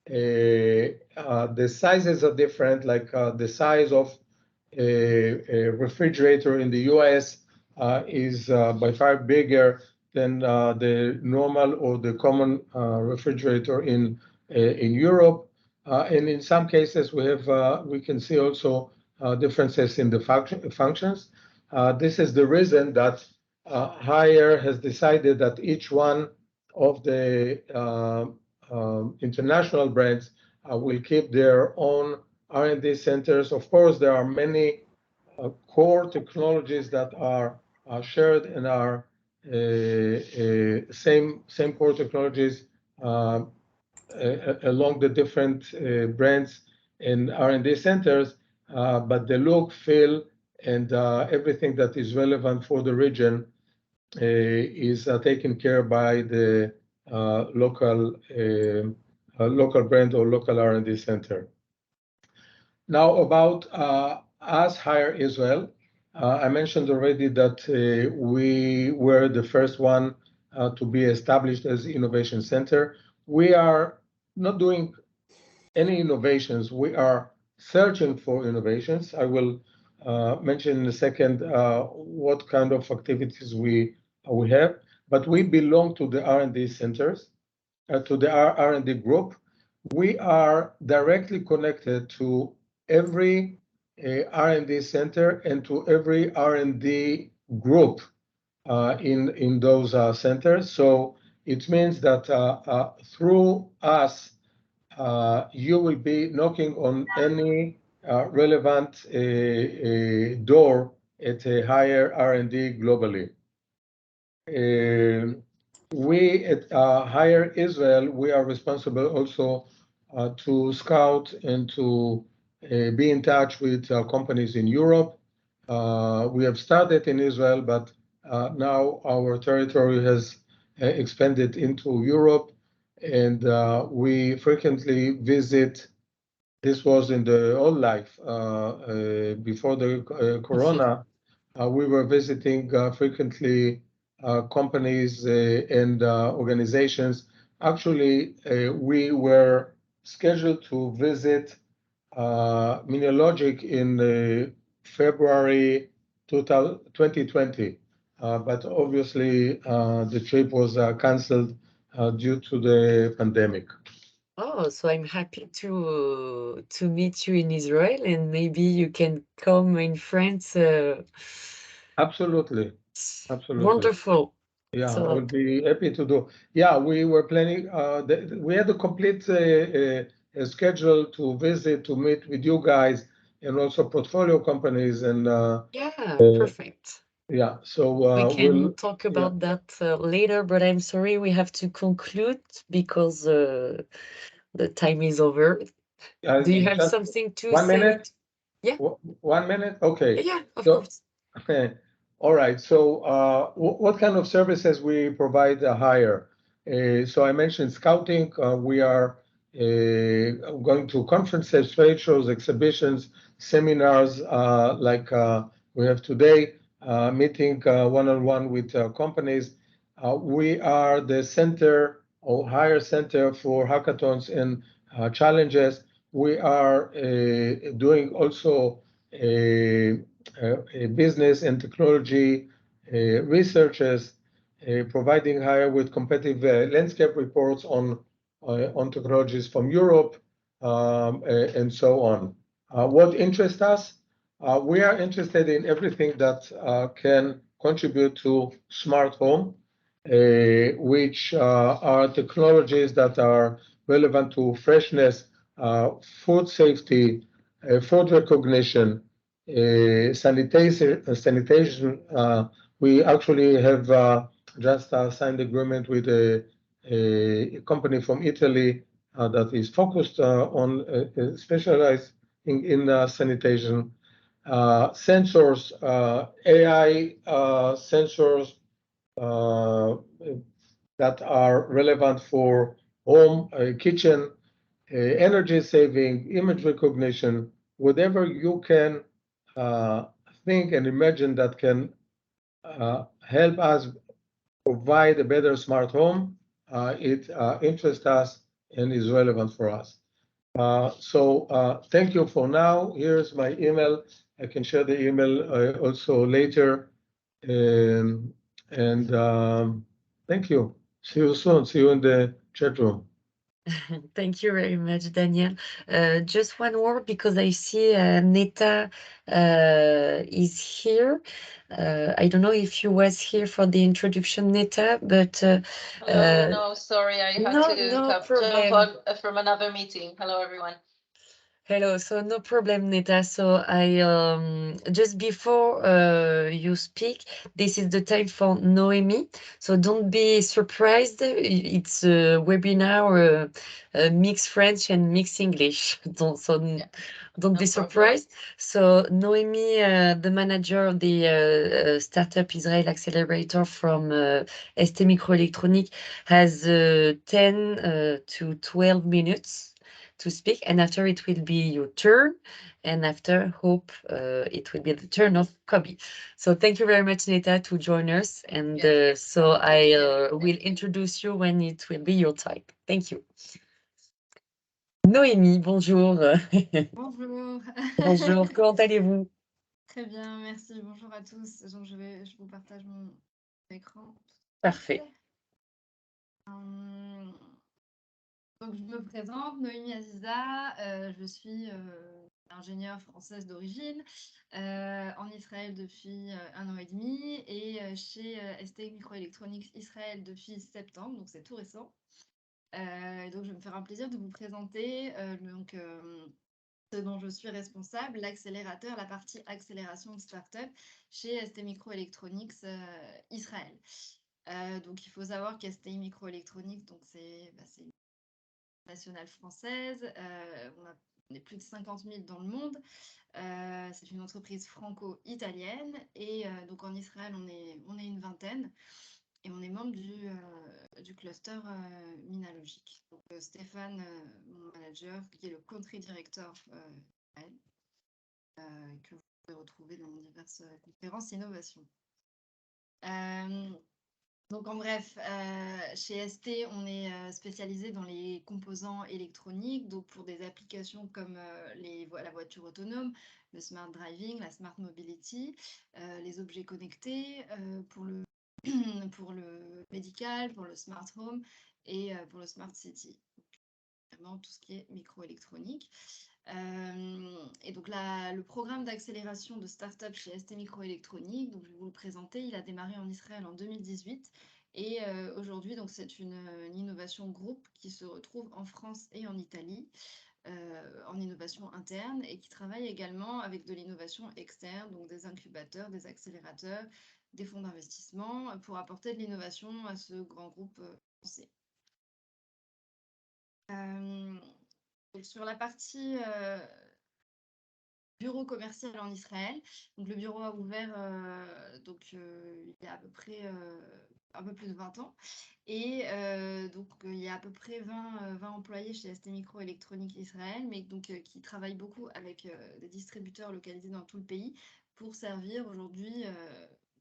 The sizes are different, like the size of a refrigerator in the US is by far bigger than the normal or the common refrigerator in Europe. And in some cases, we can see also differences in the functions. This is the reason that Haier has decided that each one of the international brands will keep their own R&D centers. Of course, there are many core technologies that are shared and are same core technologies along the different brands and R&D centers, but the look, feel, and everything that is relevant for the region is taken care by the local brand or local R&D center. Now about us, Haier Israel. I mentioned already that we were the first one to be established as innovation center. We are not doing any innovations. We are searching for innovations. I will mention in a second what kind of activities we have, but we belong to the R&D centers, to the R&D group. We are directly connected to every R&D center and to every R&D group in those centers. So it means that through us, you will be knocking on any relevant door at a Haier R&D globally. We at Haier Israel, we are responsible also to scout and to be in touch with companies in Europe. We have started in Israel, but now our territory has expanded into Europe, and we frequently visit. This was in the old life before the Corona. We were visiting frequently companies and organizations. Actually, we were scheduled to visit Minealogic in February 2020, but obviously the trip was canceled due to the pandemic. Oh, so I'm happy to meet you in Israel, and maybe you can come in France Absolutely. Absolutely. Wonderful. Yeah, I So, would be happy to do. Yeah, we were planning, we had a complete schedule to visit, to meet with you guys and also portfolio companies. And yeah, perfect. yeah, so We can we'll talk about that later, but I'm sorry we have to conclude because the time is over. Do you have just something to 1 say? minute? Yeah. 1 minute? Okay. Yeah, of So- course. All right. So what kind of services we provide hire? So I mentioned scouting. We are going to conferences, trade shows, exhibitions, seminars like we have today, meeting one-on-one with companies. We are the center or hire center for hackathons and challenges. We are doing also business and technology researchers, providing hire with competitive landscape reports on technologies from Europe, and so on. What interests us? We are interested in everything that can contribute to smart home, which are technologies that are relevant to freshness, food safety, food recognition, sanitation. We actually have just signed agreement with a company from Italy that is focused on specializing in sanitation. Sensors, AI sensors that are relevant for home, kitchen, energy saving, image recognition, whatever you can think and imagine that can help us provide a better smart home. It interests us and is relevant for us. So thank you for now. Here's my email. I can share the email also later. Thank you. See you soon. See you in the chat room. Thank you very much, Daniel. Just one word because I see Neta is here. I don't know if you was here for the introduction, Neta, but no, sorry, I had to jump on from another meeting. Hello, everyone. Hello, so no problem, Neta. So I just before you speak, this is the time for Noemi. So don't be surprised. It's a webinar, mixed French and mixed English. Don't be surprised. So Noemi, the manager of the Startup Israel Accelerator from ST Microelectronics, has 10 to 12 minutes to speak, and after it will be your turn, and after Hope, it will be the turn of Kobe. So thank you very much, Neta, to join us, and so I will introduce you when it will be your time. Thank you. Noémie, bonjour. Bonjour. Bonjour, comment allez-vous? Très bien, merci. Bonjour à tous. Donc, je vous partage mon écran. Parfait. Donc, je me présente, Noémie Aziza. Je suis ingénieure française d'origine, en Israël depuis 1 an et demi et chez ST Microelectronics Israël depuis septembre, donc c'est tout récent. Donc, je vais me faire un plaisir de vous présenter ce dont je suis responsable, l'accélérateur, la partie accélération de start-up chez ST Microelectronics Israël. Donc, il faut savoir qu'ST Microelectronics, donc c'est une nationale française. On est plus de 50 000 dans le monde. C'est une entreprise franco-italienne. Et donc, en Israël, on est une vingtaine. Et on est membre du cluster Minalogic. Donc, Stéphane, mon manager, qui est le country director que vous pouvez retrouver dans diverses conférences innovation. Donc en bref, chez ST, on est spécialisé dans les composants électroniques, donc pour des applications comme la voiture autonome, le smart driving, la smart mobility, les objets connectés, pour le médical, pour le smart home et pour le smart city. Donc, vraiment tout ce qui est microélectronique. Et donc le programme d'accélération de start-up chez ST Microélectronique, donc je vais vous le présenter, il a démarré en Israël en 2018 et aujourd'hui donc c'est une innovation groupe qui se retrouve en France et en Italie en innovation interne et qui travaille également avec de l'innovation externe, donc des incubateurs, des accélérateurs, des fonds d'investissement pour apporter de l'innovation à ce grand groupe français. Donc sur la partie bureau commercial en Israël. Donc, le bureau a ouvert il y a à peu près un peu plus de 20 ans. Et donc, il y a à peu près 20 employés chez ST Microélectronique Israël, mais donc, qui travaillent beaucoup avec des distributeurs localisés dans tout le pays pour servir aujourd'hui,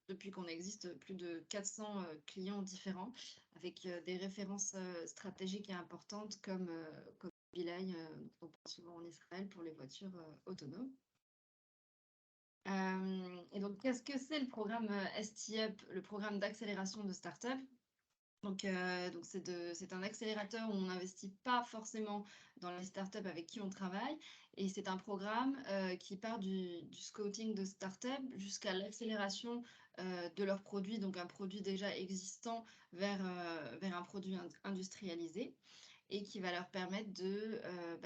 depuis qu'on existe, plus de 400 clients différents avec des références stratégiques et importantes comme Mobileye, on parle souvent en Israël pour les voitures autonomes. Et donc, qu'est-ce que c'est le programme STUP, le programme d'accélération de start-up? Donc c'est un accélérateur où on n'investit pas forcément dans les startups avec qui on travaille. Et c'est un programme qui part du scouting de startup jusqu'à l'accélération de leurs produits, donc un produit déjà existant vers un produit industrialisé et qui va leur permettre de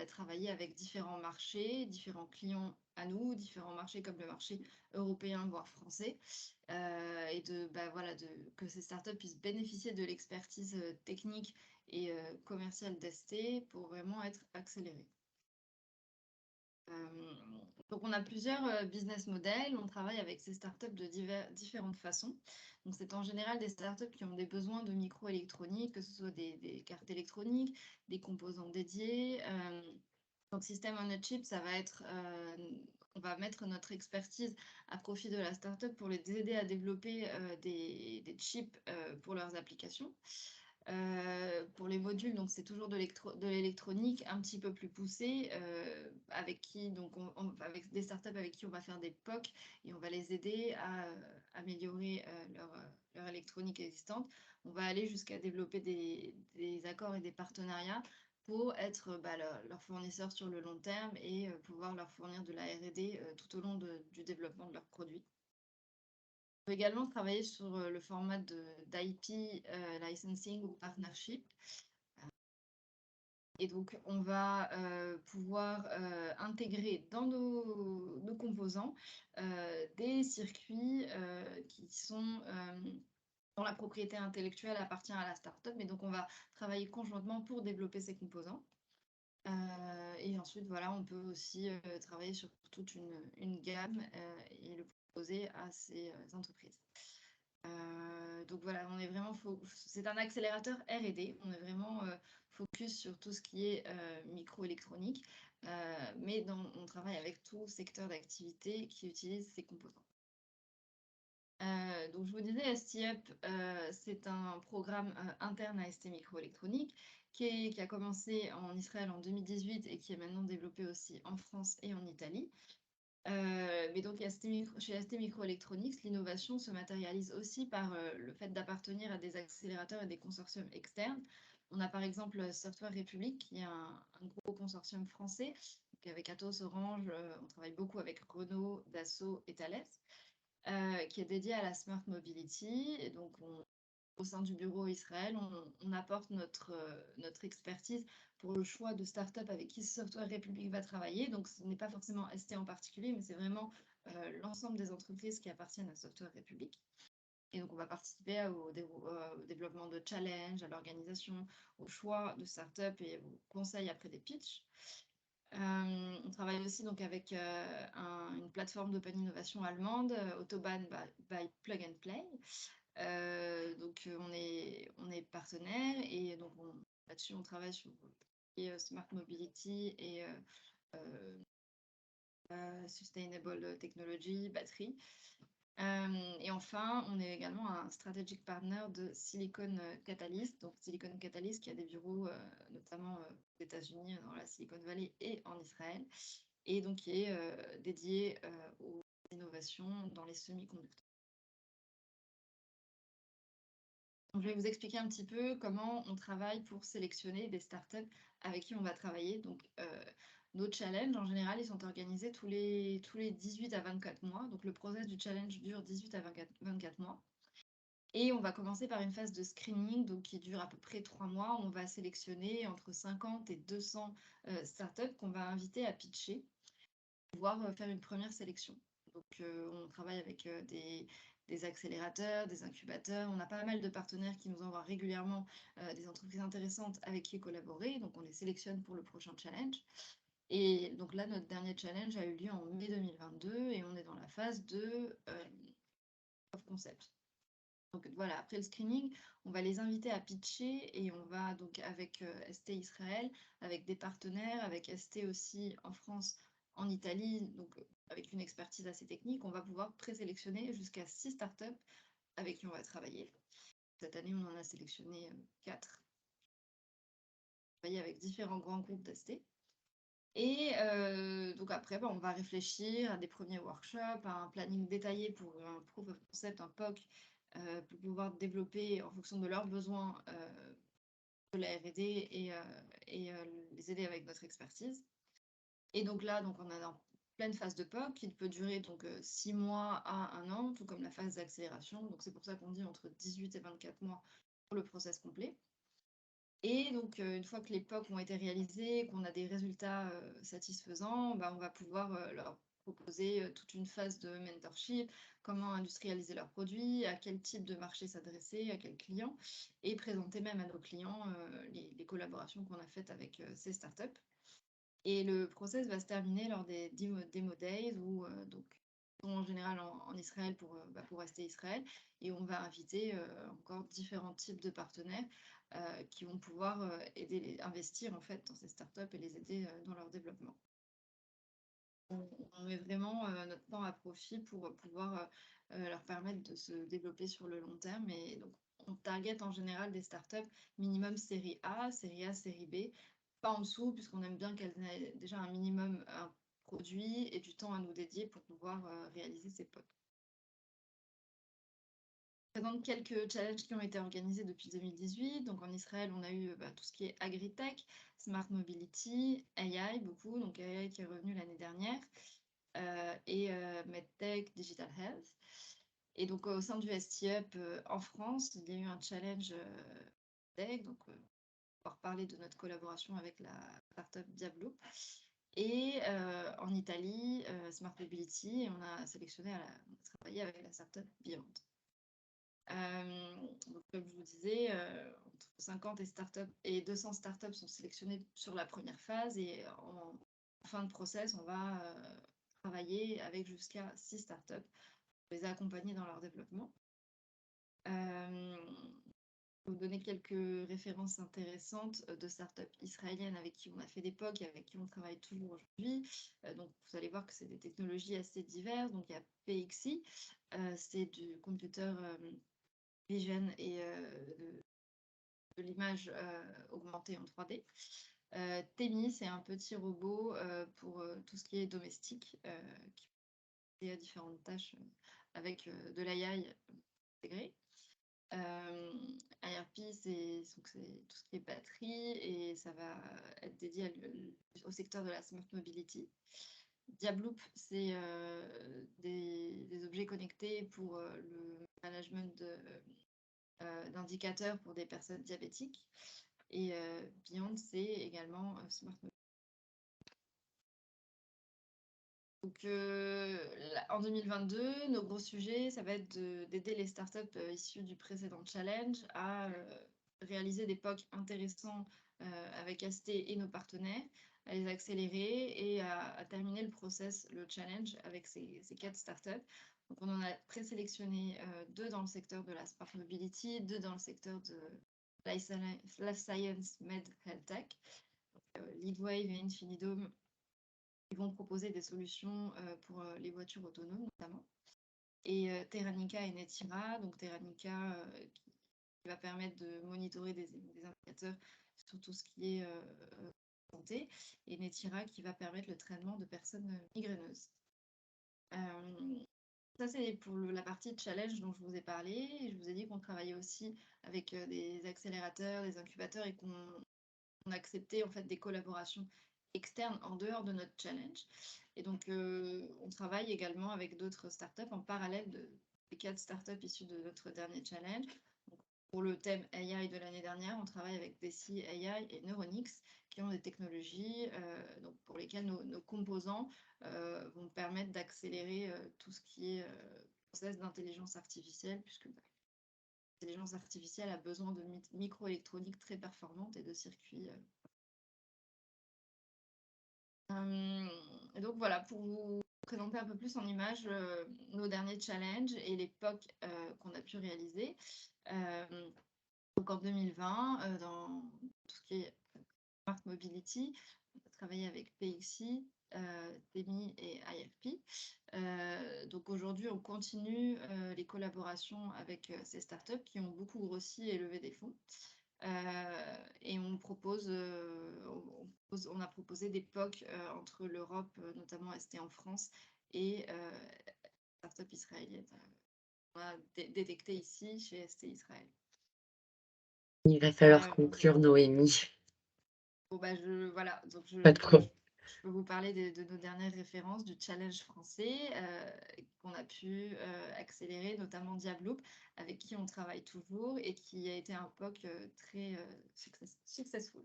travailler avec différents marchés, différents clients à nous, différents marchés comme le marché européen, voire français, et que ces startups puissent bénéficier de l'expertise technique et commerciale d'ST pour vraiment être accélérées. Donc, on a plusieurs business models. On travaille avec ces startups de différentes façons. Donc, c'est en général des startups qui ont des besoins de microélectronique, que ce soit des cartes électroniques, des composants dédiés. Donc, System on a Chip, ça va être, on va mettre notre expertise à profit de la startup pour les aider à développer des chips pour leurs applications. Pour les modules, donc c'est toujours de l'électronique un petit peu plus poussée, avec des startups avec qui on va faire des POC et on va les aider à améliorer leur électronique existante. On va aller jusqu'à développer des accords et des partenariats pour être leur fournisseur sur le long terme et pouvoir leur fournir de la R&D tout au long du développement de leurs produits. On peut également travailler sur le format d'IP licensing ou partnership. Et donc, on va pouvoir intégrer dans nos composants des circuits qui sont dont la propriété intellectuelle appartient à la startup. Mais donc, on va travailler conjointement pour développer ces composants. Et ensuite, voilà, on peut aussi travailler sur toute une gamme et le proposer à ces entreprises. Donc voilà, on est vraiment c'est un accélérateur R&D. On est vraiment focus sur tout ce qui est microélectronique, mais on travaille avec tout secteur d'activité qui utilise ces composants. Donc je vous disais, STUP, c'est un programme interne à ST Microélectronique qui a commencé en Israël en 2018 et qui est maintenant développé aussi en France et en Italie. Mais donc chez ST Microelectronics, l'innovation se matérialise aussi par le fait d'appartenir à des accélérateurs et des consortiums externes. On a par exemple Software République, qui est un gros consortium français. Donc avec Atos, Orange, on travaille beaucoup avec Renault, Dassault et Thales, qui est dédié à la Smart Mobility. Et donc au sein du bureau Israël, on apporte notre expertise pour le choix de start-up avec qui Software République va travailler. Donc, ce n'est pas forcément ST en particulier, mais c'est vraiment l'ensemble des entreprises qui appartiennent à Software République. Et donc, on va participer au développement de challenges, à l'organisation, au choix de start-up et au conseil après des pitchs. On travaille aussi donc avec une plateforme d'open innovation allemande, Autobahn by Plug and Play. Donc on est partenaire et donc là-dessus on travaille sur Smart Mobility et Sustainable Technology, batterie. Et enfin, on est également un strategic partner de Silicon Catalyst. Donc Silicon Catalyst qui a des bureaux notamment aux États-Unis, dans la Silicon Valley et en Israël, et donc qui est dédié aux innovations dans les semi-conducteurs. Donc, je vais vous expliquer un petit peu comment on travaille pour sélectionner des startups avec qui on va travailler. Donc, Nos challenges, en général, ils sont organisés tous les 18 à 24 mois. Donc, le process du challenge dure 18 à 24 mois. Et on va commencer par une phase de screening donc, qui dure à peu près 3 mois. On va sélectionner entre 50 et 200 startups qu'on va inviter à pitcher, pouvoir faire une première sélection. Donc, on travaille avec des accélérateurs, des incubateurs. On a pas mal de partenaires qui nous envoient régulièrement des entreprises intéressantes avec qui collaborer. Donc, on les sélectionne pour le prochain challenge. Et donc là, notre dernier challenge a eu lieu en mai 2022 et on est dans la phase de of concept. Donc voilà, après le screening, on va les inviter à pitcher et on va donc avec ST Israël, avec des partenaires, avec ST aussi en France, en Italie, donc avec une expertise assez technique, on va pouvoir présélectionner jusqu'à 6 startups avec qui on va travailler. Cette année, on en a sélectionné 4. On va travailler avec différents grands groupes d'ST. Et donc après, on va réfléchir à des premiers workshops, à un planning détaillé pour un proof of concept, un POC, pour pouvoir développer en fonction de leurs besoins de la R&D et les aider avec notre expertise. Et donc là, on est en pleine phase de POC qui peut durer donc 6 mois à 1 an, tout comme la phase d'accélération. Donc c'est pour ça qu'on dit entre 18 et 24 mois pour le process complet. Et donc, une fois que les POC ont été réalisés, qu'on a des résultats satisfaisants, on va pouvoir leur proposer toute une phase de mentorship, comment industrialiser leurs produits, à quel type de marché s'adresser, à quels clients, et présenter même à nos clients les collaborations qu'on a faites avec ces startups. Et le process va se terminer lors des Demo Days, où donc, en général en Israël pour rester Israël, et on va inviter encore différents types de partenaires qui vont pouvoir investir en fait dans ces startups et les aider dans leur développement. On met vraiment notre temps à profit pour pouvoir leur permettre de se développer sur le long terme. Et donc, on target en général des startups minimum série A, série B, pas en dessous, puisqu'on aime bien qu'elles aient déjà un minimum un produit et du temps à nous dédier pour pouvoir réaliser ces POC. Je présente quelques challenges qui ont été organisés depuis 2018. Donc en Israël, on a eu tout ce qui est agritech, smart mobility, AI beaucoup, donc AI qui est revenu l'année dernière, et medtech, digital health. Et donc au sein du ST-Up en France, il y a eu un challenge tech, donc on va reparler de notre collaboration avec la startup Diablo. Et en Italie, smart mobility, et on a travaillé avec la startup Beyond. Donc, comme je vous disais, entre 50 et 200 startups sont sélectionnées sur la première phase et en fin de process, on va travailler avec jusqu'à 6 startups pour les accompagner dans leur développement. Je vais vous donner quelques références intéressantes de startups israéliennes avec qui on a fait des POC et avec qui on travaille toujours aujourd'hui. Donc, vous allez voir que c'est des technologies assez diverses. Donc, il y a PXI, c'est du computer vision et de l'image augmentée en 3D. Temi, c'est un petit robot pour tout ce qui est domestique, qui fait différentes tâches avec de l'AI intégré. IRP, c'est tout ce qui est batterie et ça va être dédié au secteur de la smart mobility. Diabloop, c'est des objets connectés pour le management d'indicateurs pour des personnes diabétiques. Et Beyond, c'est également smart mobility. Donc, en 2022, nos gros sujets, ça va être d'aider les startups issues du précédent challenge à réaliser des POC intéressants avec ST et nos partenaires, à les accélérer et à terminer le process, le challenge avec ces 4 startups. Donc, on en a présélectionné 2 dans le secteur de la smart mobility, 2 dans le secteur de life science, med, health tech. Leadwave et Infinidome, ils vont proposer des solutions pour les voitures autonomes notamment. Et Terranica et Netira, donc Terranica qui va permettre de monitorer des indicateurs sur tout ce qui est santé, et Netira qui va permettre le traitement de personnes migraineuses. Ça, c'est pour la partie challenge dont je vous ai parlé. Et je vous ai dit qu'on travaillait aussi avec des accélérateurs, des incubateurs et qu'on acceptait en fait des collaborations externes en dehors de notre challenge. Et donc, on travaille également avec d'autres startups en parallèle des 4 startups issues de notre dernier challenge. Donc, pour le thème AI de l'année dernière, on travaille avec Deci AI et Neuronix, qui ont des technologies donc pour lesquelles nos composants vont permettre d'accélérer tout ce qui est process d'intelligence artificielle, puisque l'intelligence artificielle a besoin de microélectronique très performante et de circuits. Et donc voilà, pour vous présenter un peu plus en images nos derniers challenges et les POC qu'on a pu réaliser. Donc en 2020, dans tout ce qui est Smart Mobility, on a travaillé avec PXI, TEMI et IFP. Donc aujourd'hui, on continue les collaborations avec ces startups qui ont beaucoup grossi et levé des fonds. Et on a proposé des POC entre l'Europe, notamment ST en France, et startup israélienne. On a détecté ici chez ST Israël. Il va falloir conclure, Noémie. Bon, bah, voilà, donc je peux vous parler de nos dernières références du challenge français qu'on a pu accélérer, notamment Diabloop, avec qui on travaille toujours et qui a été un POC très successful.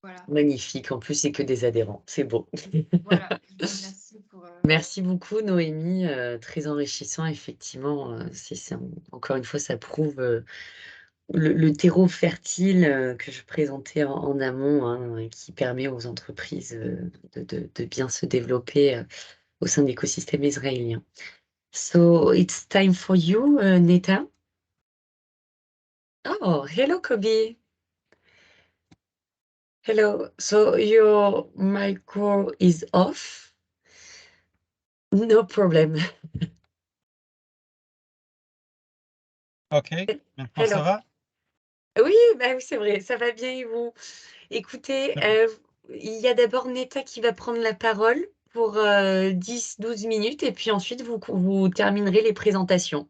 Voilà. Magnifique, en plus, c'est que des adhérents, c'est beau. Voilà, merci pour... Merci beaucoup, Noémie, très enrichissant, effectivement. Encore une fois, ça prouve le terreau fertile que je présentais en amont, hein, qui permet aux entreprises de bien se développer au sein de l'écosystème israélien. So, it's time for you, Neta. Oh, hello, Kobe. Hello. So, your micro is off? No problem. Ok, maintenant ça va? Oui, bah oui, c'est vrai, ça va bien et vous? Écoutez, il y a d'abord Neta qui va prendre la parole pour 10-12 minutes et puis ensuite vous terminerez les présentations.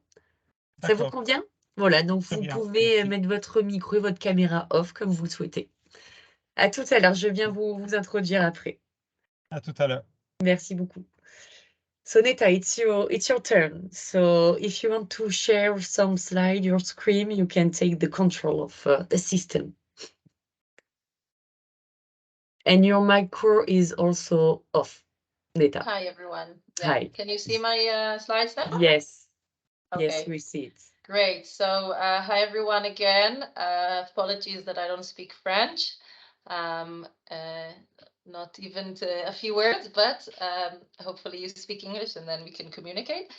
Ça vous convient? Voilà, donc vous pouvez mettre votre micro et votre caméra off comme vous le souhaitez. À tout à l'heure, je viens vous introduire après. À tout à l'heure. Merci beaucoup. So Neta, it's your turn. So if you want to share some slide, your screen, you can take the control of the system. And your micro is also off, Neta. Hi, everyone. Yeah. Hi. Can you see my slides now? Yes. Okay. Yes, we see it. Great. So hi, everyone, again. Apologies that I don't speak French. Not even a few words, but hopefully you speak English and then we can communicate.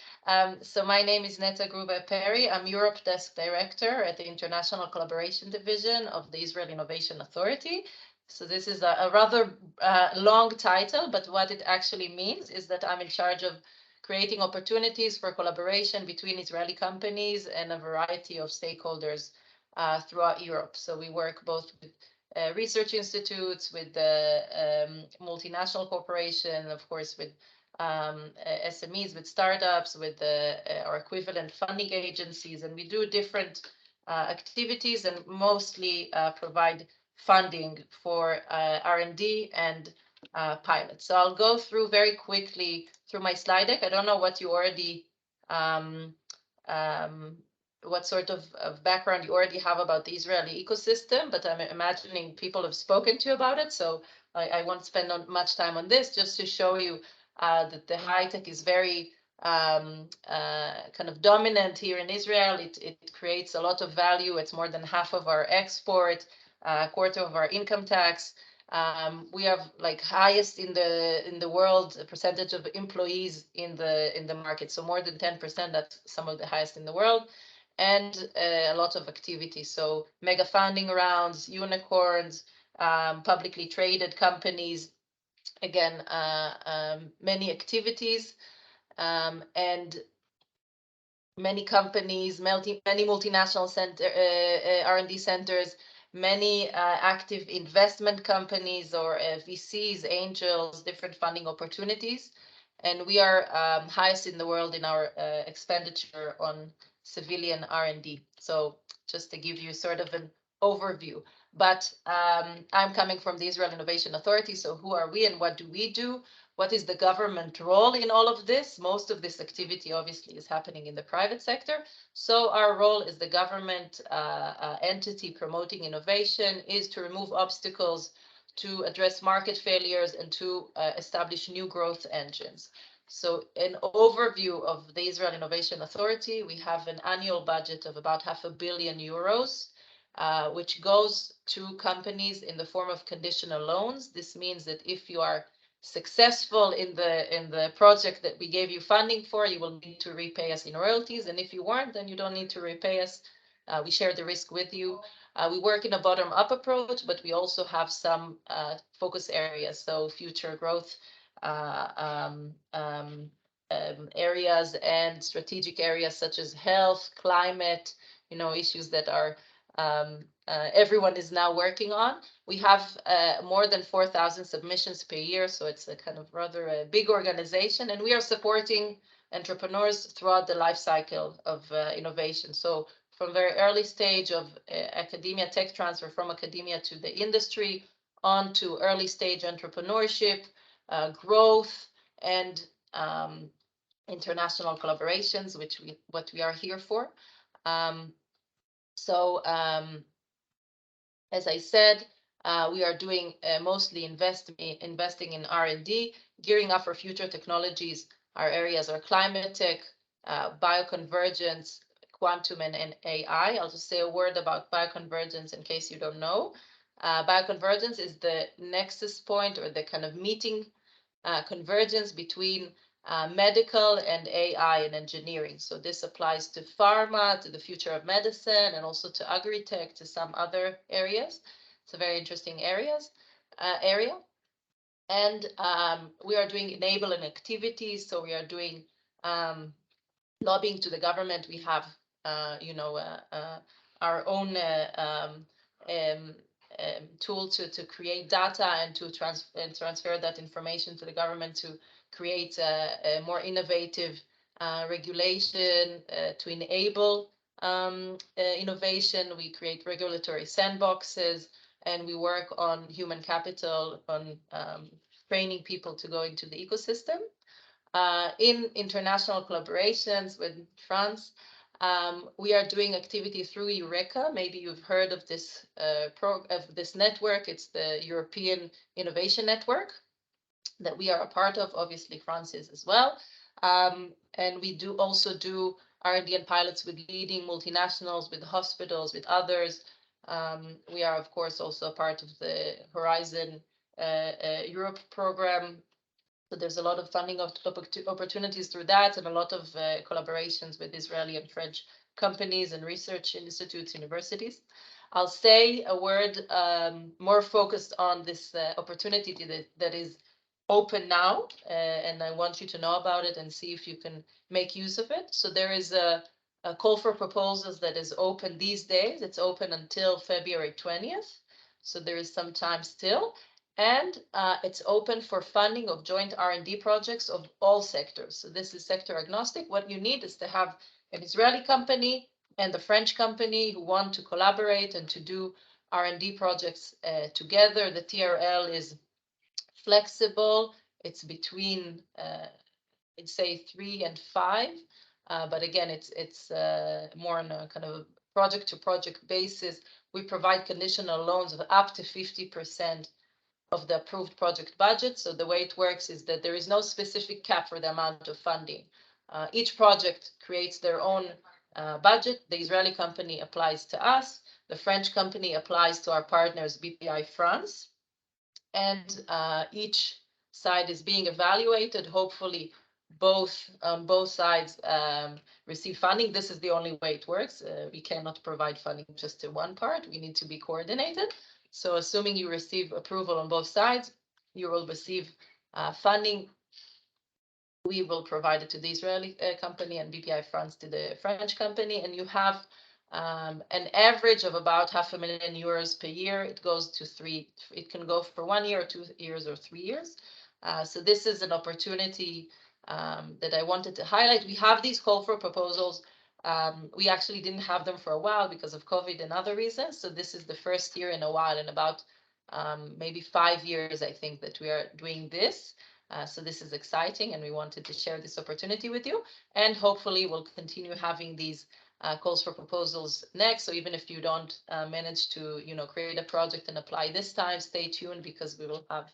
So my name is Neta Gruber-Perry. I'm Europe Desk Director at the International Collaboration Division of the Israel Innovation Authority. So this is a rather long title, but what it actually means is that I'm in charge of creating opportunities for collaboration between Israeli companies and a variety of stakeholders throughout Europe. So we work both with research institutes, with multinational corporations, of course, with SMEs, with startups, with our equivalent funding agencies, and we do different activities and mostly provide funding for R&D and pilot. So I'll go through very quickly through my slide deck. I don't know what you already, what sort of background you already have about the Israeli ecosystem, but I'm imagining people have spoken to you about it. So I won't spend much time on this, just to show you that the high tech is very kind of dominant here in Israel. It creates a lot of value. It's more than half of our export, a quarter of our income tax. We have like highest in the world percentage of employees in the market, so more than 10%. That's some of the highest in the world, and a lot of activity. So mega funding rounds, unicorns, publicly traded companies. Again, many activities and many companies, many multinational R&D centers. Many active investment companies or VCs, angels, different funding opportunities. And we are highest in the world in our expenditure on civilian R&D. So just to give you sort of an overview. But I'm coming from the Israel Innovation Authority, so who are we and what do we do? What is the government role in all of this? Most of this activity obviously is happening in the private sector. So our role as the government entity promoting innovation is to remove obstacles, to address market failures, and to establish new growth engines. So an overview of the Israel Innovation Authority, we have an annual budget of about €500 million, which goes to companies in the form of conditional loans. This means that if you are successful in the project that we gave you funding for, you will need to repay us in royalties. And if you weren't, then you don't need to repay us. We share the risk with you. We work in a bottom-up approach, but we also have some focus areas, so future growth areas and strategic areas such as health, climate, issues that are everyone is now working on. We have more than 4,000 submissions per year, so it's a kind of rather a big organization, and we are supporting entrepreneurs throughout the life cycle of innovation. So from very early stage of academia, tech transfer from academia to the industry, on to early stage entrepreneurship, growth, and international collaborations, what we are here for. As I said, we are doing mostly investing in R&D, gearing up for future technologies. Our areas are climate tech, bioconvergence, quantum, and AI. I'll just say a word about bioconvergence in case you don't know. Bioconvergence is the nexus point, or the kind of meeting convergence between medical and AI and engineering. So this applies to pharma, to the future of medicine, and also to agri-tech, to some other areas. It's a very interesting area. And we are doing enabling activities. So we are doing lobbying to the government. We have, our own tool to create data and to transfer that information to the government to create a more innovative regulation to enable innovation. We create regulatory sandboxes, and we work on human capital, on training people to go into the ecosystem. In international collaborations with France, we are doing activity through Eureka. Maybe you've heard of this this network. It's the European Innovation Network that we are a part of. Obviously, France is as well. And we also do R&D and pilots with leading multinationals, with hospitals, with others. We are, of course, also a part of the Horizon Europe program. So there's a lot of funding opportunities through that, and a lot of collaborations with Israeli and French companies and research institutes, universities. I'll say a word more focused on this opportunity that is open now, and I want you to know about it and see if you can make use of it. So there is a call for proposals that is open these days. It's open until February 20th, so there is some time still. And it's open for funding of joint R&D projects of all sectors. So this is sector agnostic. What you need is to have an Israeli company and a French company who want to collaborate and to do R&D projects together. The TRL is flexible. It's between, I'd say 3 and 5. But again, it's more on a kind of project-to-project basis. We provide conditional loans of up to 50% of the approved project budget. So the way it works is that there is no specific cap for the amount of funding. Each project creates their own budget. The Israeli company applies to us. The French company applies to our partners, BPI France. And each side is being evaluated. Hopefully, both sides receive funding. This is the only way it works. We cannot provide funding just to one part. We need to be coordinated. So assuming you receive approval on both sides, you will receive funding. We will provide it to the Israeli company and BPI France to the French company. And you have an average of about €500,000 per year. It goes to 3. It can go for 1 year or 2 years or 3 years. So this is an opportunity that I wanted to highlight. We have these call for proposals We actually didn't have them for a while because of COVID and other reasons. So this is the first year in a while, in about maybe 5 years, I think, that we are doing this. So this is exciting, and we wanted to share this opportunity with you. And hopefully we'll continue having these calls for proposals next. So even if you don't manage to, create a project and apply this time, stay tuned, because we will have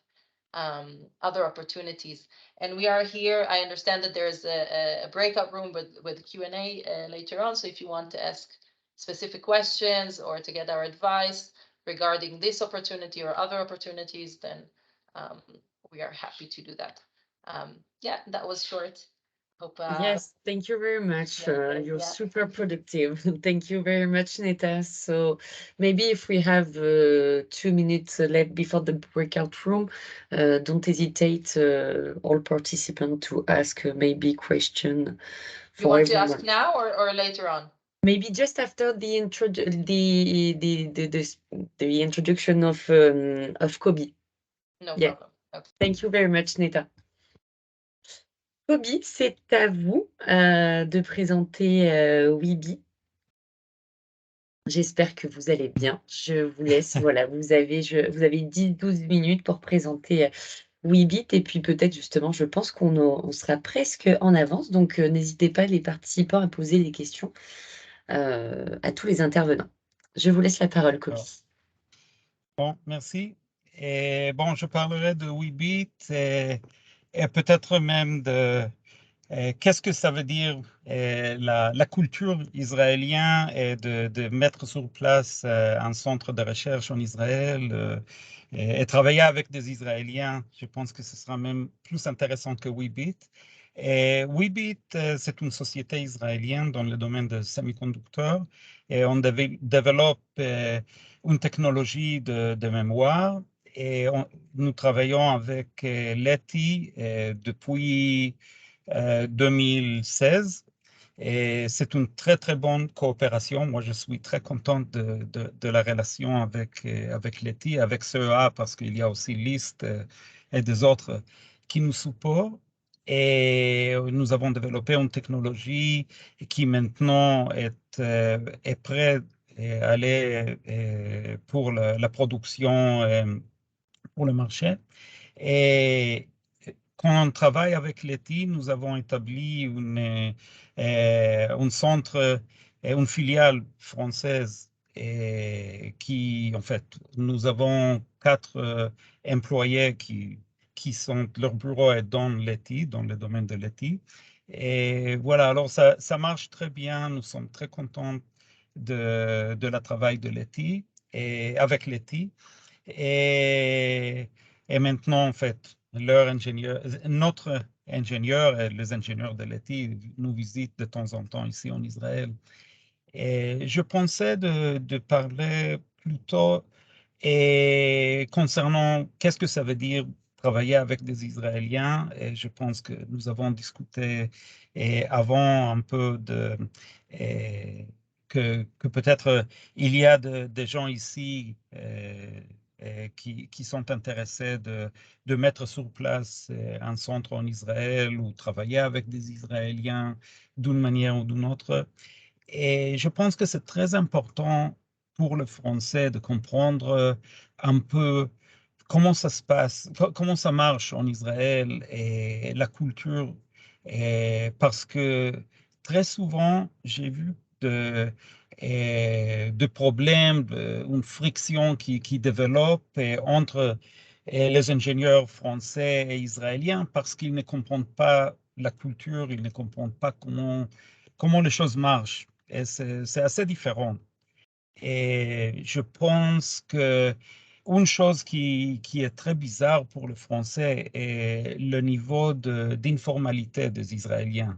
other opportunities. And we are here. I understand that there's a breakout room with Q&A later on. So if you want to ask specific questions or to get our advice regarding this opportunity or other opportunities, then we are happy to do that. Yeah, that was short. Hope, Yes, thank you very much. You're yeah. super productive. Thank you very much, Neta. So maybe if we have 2 minutes left before the breakout room, don't hesitate, all participants, to ask maybe question You for want to everyone. ask now or later on? Maybe just after the introduction of Kobe. No Yeah. problem. Okay. Thank you very much, Neta. Kobe, c'est à vous de présenter Weeby. J'espère que vous allez bien. Je vous laisse, voilà, vous avez 10-12 minutes pour présenter Weebit, et puis peut-être justement, je pense qu'on sera presque en avance, donc n'hésitez pas, les participants, à poser des questions à tous les intervenants. Je vous laisse la parole, Kobe. Bon, merci. Et bon, je parlerai de Weebit et peut-être même de qu'est-ce que ça veut dire la culture israélienne, et de mettre sur place un centre de recherche en Israël et travailler avec des Israéliens. Je pense que ce sera même plus intéressant que Weebit. Et Weebit, c'est une société israélienne dans le domaine des semi-conducteurs, et on développe une technologie de mémoire, et nous travaillons avec Leti depuis 2016, et c'est une très très bonne coopération. Moi, je suis très content de la relation avec Leti, avec CEA, parce qu'il y a aussi List et des autres qui nous supportent. Et nous avons développé une technologie qui maintenant est prête à aller pour la production, pour le marché. Et quand on travaille avec Leti, nous avons établi un centre, une filiale française, qui, en fait, nous avons 4 employés qui sont, leur bureau est dans Leti, dans le domaine de Leti. Et voilà, alors ça marche très bien. Nous sommes très contents de la travail de Leti et avec Leti. Et maintenant, en fait, notre ingénieur et les ingénieurs de Leti nous visitent de temps en temps ici en Israël. Et je pensais de parler plutôt concernant qu'est-ce que ça veut dire travailler avec des Israéliens. Et je pense que nous avons discuté avant un peu que peut-être il y a des gens ici qui sont intéressés de mettre sur place un centre en Israël, ou travailler avec des Israéliens d'une manière ou d'une autre. Et je pense que c'est très important pour le français de comprendre un peu comment ça se passe, comment ça marche en Israël, et la culture. Parce que très souvent, j'ai vu de problèmes, une friction qui développe entre les ingénieurs français et israéliens, parce qu'ils ne comprennent pas la culture, ils ne comprennent pas comment les choses marchent. Et c'est assez différent. Et je pense que une chose qui est très bizarre pour le français est le niveau d'informalité des Israéliens.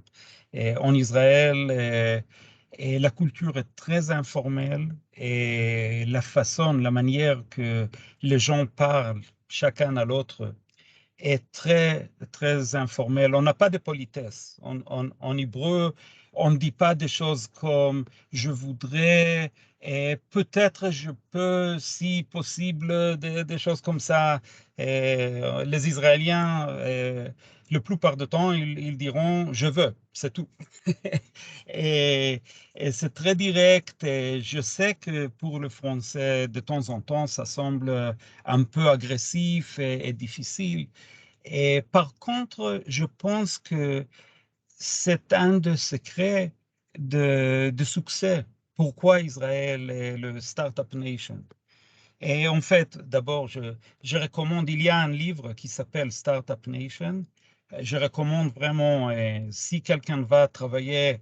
Et en Israël, et la culture est très informelle, et la manière que les gens parlent chacun à l'autre est très, très informelle. On n'a pas de politesse. En hébreu, on ne dit pas des choses comme « je voudrais Et peut-être je peux, si possible, des choses comme ça. Les Israéliens, la plupart du temps, ils diront « je veux », c'est tout. Et, et c'est très direct. Et je sais que pour le français, de temps en temps, ça semble un peu agressif et difficile. Et par contre, je pense que c'est un des secrets de succès. Pourquoi Israël est le Startup Nation? Et en fait, d'abord, je recommande, il y a un livre qui s'appelle Startup Nation. Je recommande vraiment, si quelqu'un va travailler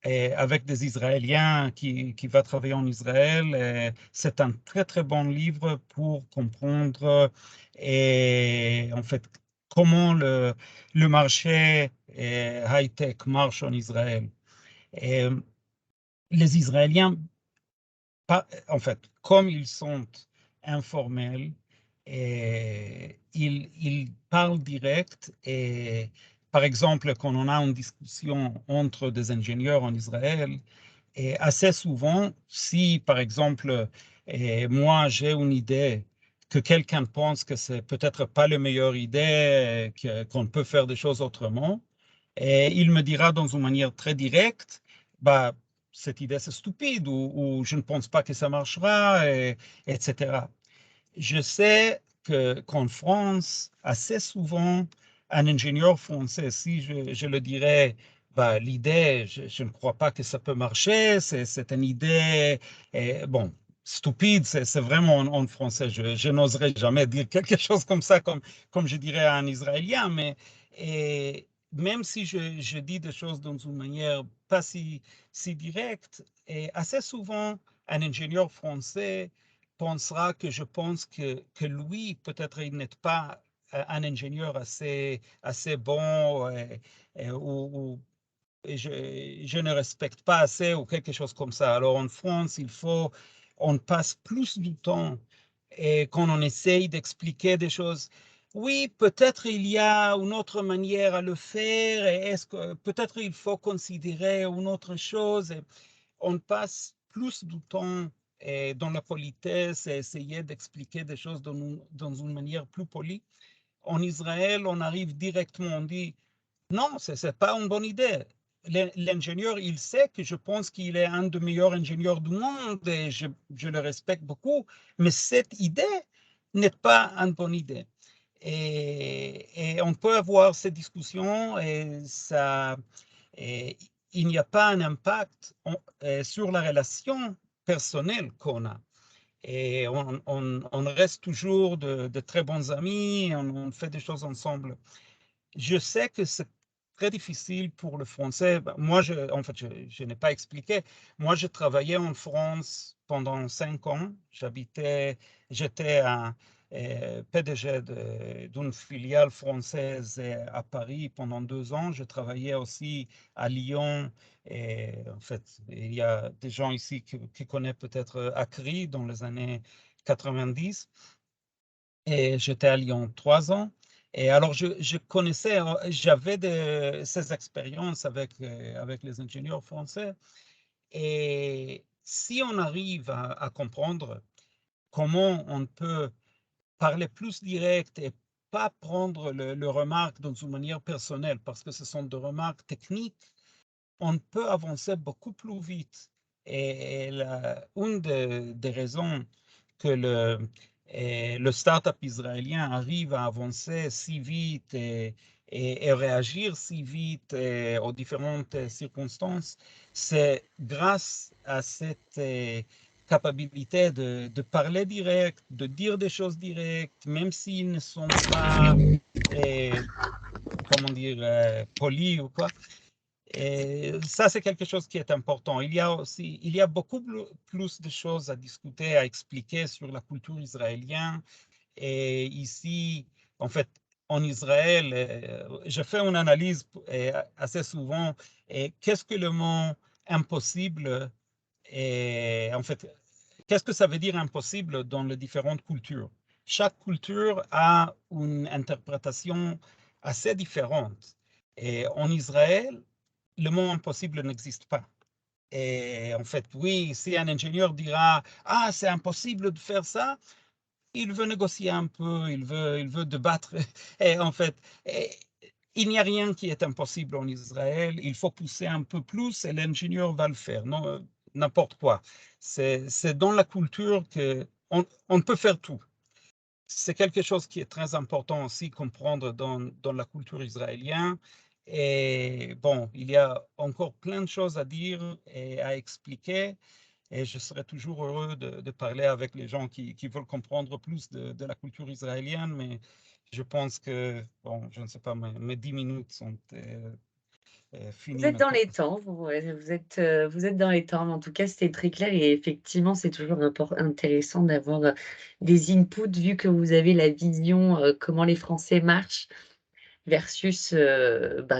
avec des Israéliens qui va travailler en Israël, c'est un très, très bon livre pour comprendre et en fait comment le marché high-tech marche en Israël. Et les Israéliens, en fait, comme ils sont informels, ils parlent direct et par exemple, quand on a une discussion entre des ingénieurs en Israël, et assez souvent, si par exemple, moi j'ai une idée que quelqu'un pense que c'est peut-être pas la meilleure idée, qu'on peut faire des choses autrement, et il me dira dans une manière très directe, bah, cette idée c'est stupide ou je ne pense pas que ça marchera, etc. Je sais qu'en France, assez souvent, un ingénieur français, si je le dirais, bah, l'idée, je ne crois pas que ça peut marcher, c'est une idée, bon, stupide, c'est vraiment en français, je n'oserais jamais dire quelque chose comme ça, comme je dirais à un Israélien, mais même si je dis des choses dans une manière pas si directe, et assez souvent, un ingénieur français pensera que je pense que lui, peut-être il n'est pas un ingénieur assez bon ou je ne respecte pas assez ou quelque chose comme ça. Alors en France, on passe plus du temps et quand on essaye d'expliquer des choses, oui, peut-être il y a une autre manière à le faire et est-ce que peut-être il faut considérer une autre chose. Et on passe plus du temps dans la politesse et essayer d'expliquer des choses dans une manière plus polie. En Israël, on arrive directement, on dit non, ce n'est pas une bonne idée. L'ingénieur, il sait que je pense qu'il est un des meilleurs ingénieurs du monde et je le respecte beaucoup, mais cette idée n'est pas une bonne idée. Et on peut avoir ces discussions et ça, et il n'y a pas un impact sur la relation personnelle qu'on a. Et on reste toujours de très bons amis, on fait des choses ensemble. Je sais que c'est très difficile pour le français. Moi, en fait, je n'ai pas expliqué. Moi, je travaillais en France pendant 5 ans. J'étais un PDG d'une filiale française à Paris pendant 2 ans. Je travaillais aussi à Lyon. Et en fait, il y a des gens ici qui connaissent peut-être Acri dans les années 90. Et j'étais à Lyon 3 ans. Et alors, je connaissais, j'avais ces expériences avec les ingénieurs français. Et si on arrive à comprendre comment on peut parler plus direct et pas prendre le remarque dans une manière personnelle, parce que ce sont des remarques techniques, on peut avancer beaucoup plus vite. Et une des raisons que le startup israélien arrive à avancer si vite et réagir si vite aux différentes circonstances, c'est grâce à cette capacité de parler direct, de dire des choses directes, même s'ils ne sont pas, comment dire, polis ou quoi. Et ça, c'est quelque chose qui est important. Il y a beaucoup plus de choses à discuter, à expliquer sur la culture israélienne. Et ici, en fait, en Israël, je fais une analyse assez souvent. Et qu'est-ce que le mot impossible et en fait, qu'est-ce que ça veut dire impossible dans les différentes cultures? Chaque culture a une interprétation assez différente. Et en Israël, le mot impossible n'existe pas. Et en fait, oui, si un ingénieur dira « Ah, c'est impossible de faire ça », il veut négocier un peu, il veut débattre. Et en fait, il n'y a rien qui est impossible en Israël. Il faut pousser un peu plus et l'ingénieur va le faire. Non, n'importe quoi. C'est dans la culture qu'on peut faire tout. C'est quelque chose qui est très important aussi comprendre dans la culture israélienne. Et bon, il y a encore plein de choses à dire et à expliquer. Et je serais toujours heureux de parler avec les gens qui veulent comprendre plus de la culture israélienne. Mais je pense que, bon, je ne sais pas, mes 10 minutes sont Vous finies êtes dans maintenant. les temps, vous êtes dans les temps, mais en tout cas, c'était très clair et effectivement, c'est toujours intéressant d'avoir des inputs vu que vous avez la vision comment les Français marchent versus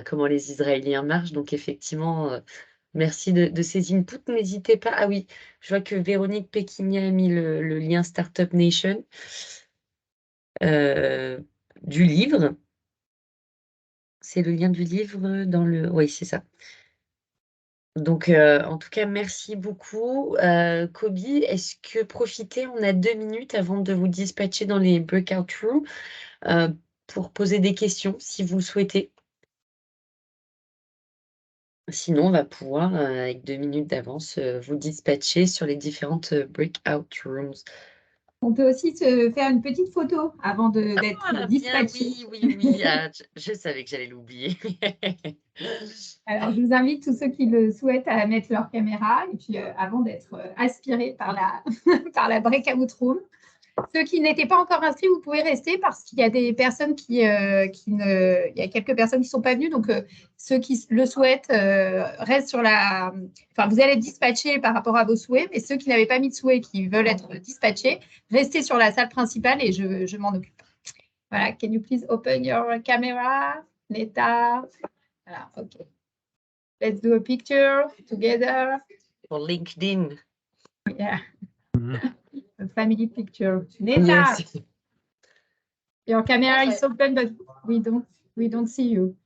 comment les Israéliens marchent. Donc effectivement, merci de ces inputs. N'hésitez pas. Ah oui, je vois que Véronique Péquinia a mis le lien Startup Nation du livre. C'est le lien du livre dans le... Oui, c'est ça. Donc, en tout cas, merci beaucoup. Kobe, est-ce que profitez, on a 2 minutes avant de vous dispatcher dans les breakout rooms pour poser des questions si vous le souhaitez. Sinon, on va pouvoir, avec 2 minutes d'avance, vous dispatcher sur les différentes breakout rooms. On peut aussi se faire une petite photo avant d'être Bien, dispatché. oui. Ah, je savais que j'allais l'oublier. Alors, je vous invite tous ceux qui le souhaitent à mettre leur caméra et puis avant d'être aspirés par la, par la breakout room. Ceux qui n'étaient pas encore inscrits, vous pouvez rester parce qu'il y a des personnes il y a quelques personnes qui ne sont pas venues. Donc, ceux qui le souhaitent restent sur la. Enfin, vous allez être dispatchés par rapport à vos souhaits, mais ceux qui n'avaient pas mis de souhait et qui veulent être dispatchés, restez sur la salle principale et je m'en occupe. Voilà. Can you please open your camera, Neta? Voilà. OK. Let's do a picture together. Pour LinkedIn. Yeah. A family picture. Neta. Yes. Your camera is open, but we don't see you.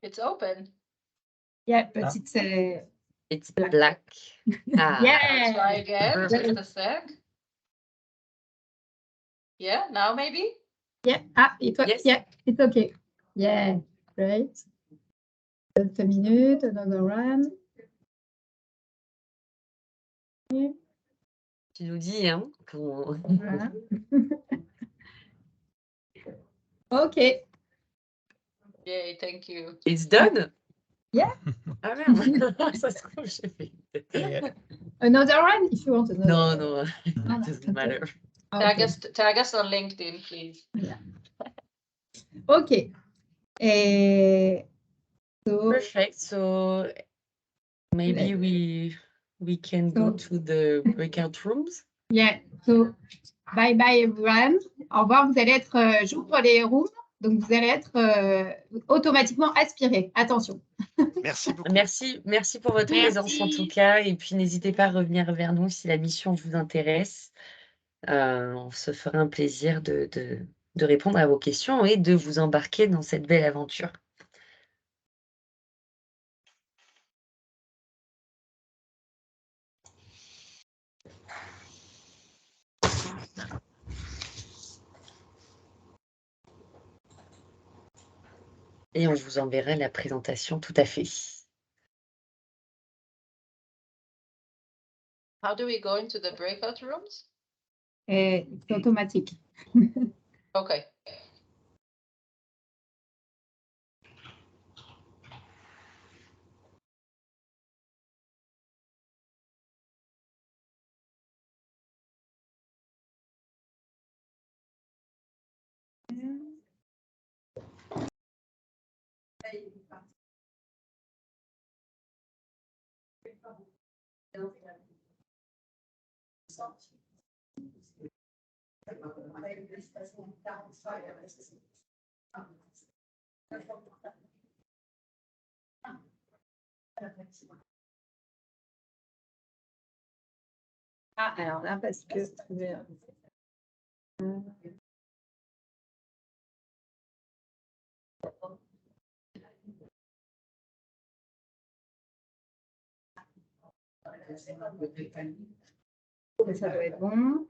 It's open. Yeah, but It's black. Ah. Yeah. I'll try again. Perfect. Just a sec. Yeah, now maybe? Yeah. Yes. Yeah, it's okay. Yeah, great. Just a minute, another one. Tu nous dis, hein, Voilà. OK. Yay, thank you. It's done? Yeah. Ah merde, ça se trouve, j'ai fait. Yeah. Another one, if you want another. No, it doesn't matter. Okay. Tag us on LinkedIn, please. Yeah. OK. So, Perfect. So maybe we can go to the breakout rooms. yeah. So, bye bye everyone. Au revoir. Vous allez être, j'ouvre les rooms, donc vous allez être automatiquement aspirés. Attention. Merci beaucoup. Merci pour votre présence en tout cas. Et puis n'hésitez pas à revenir vers nous si la mission vous intéresse. On se fera un plaisir de répondre à vos questions et de vous embarquer dans cette belle aventure. Et on vous enverra la présentation tout à fait. How do we go into the breakout rooms? C'est automatique. Okay. Ah, alors là, parce que. Ça doit être bon.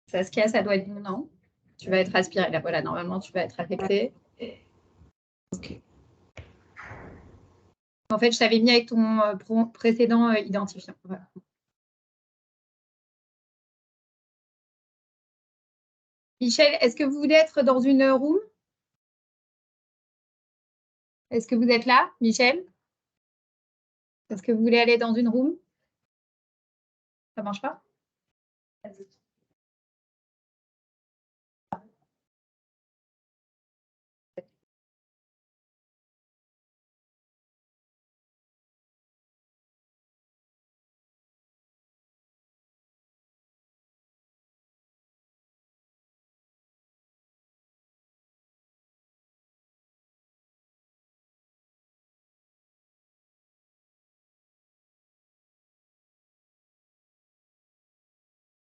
Saskia, ça doit être bon, non? Tu vas être aspiré. Là, voilà, normalement, tu vas être affecté. Ok. En fait, je t'avais mis avec ton précédent identifiant. Voilà. Michel, est-ce que vous voulez être dans une room? Est-ce que vous êtes là, Michel? Est-ce que vous voulez aller dans une room? Ça marche pas?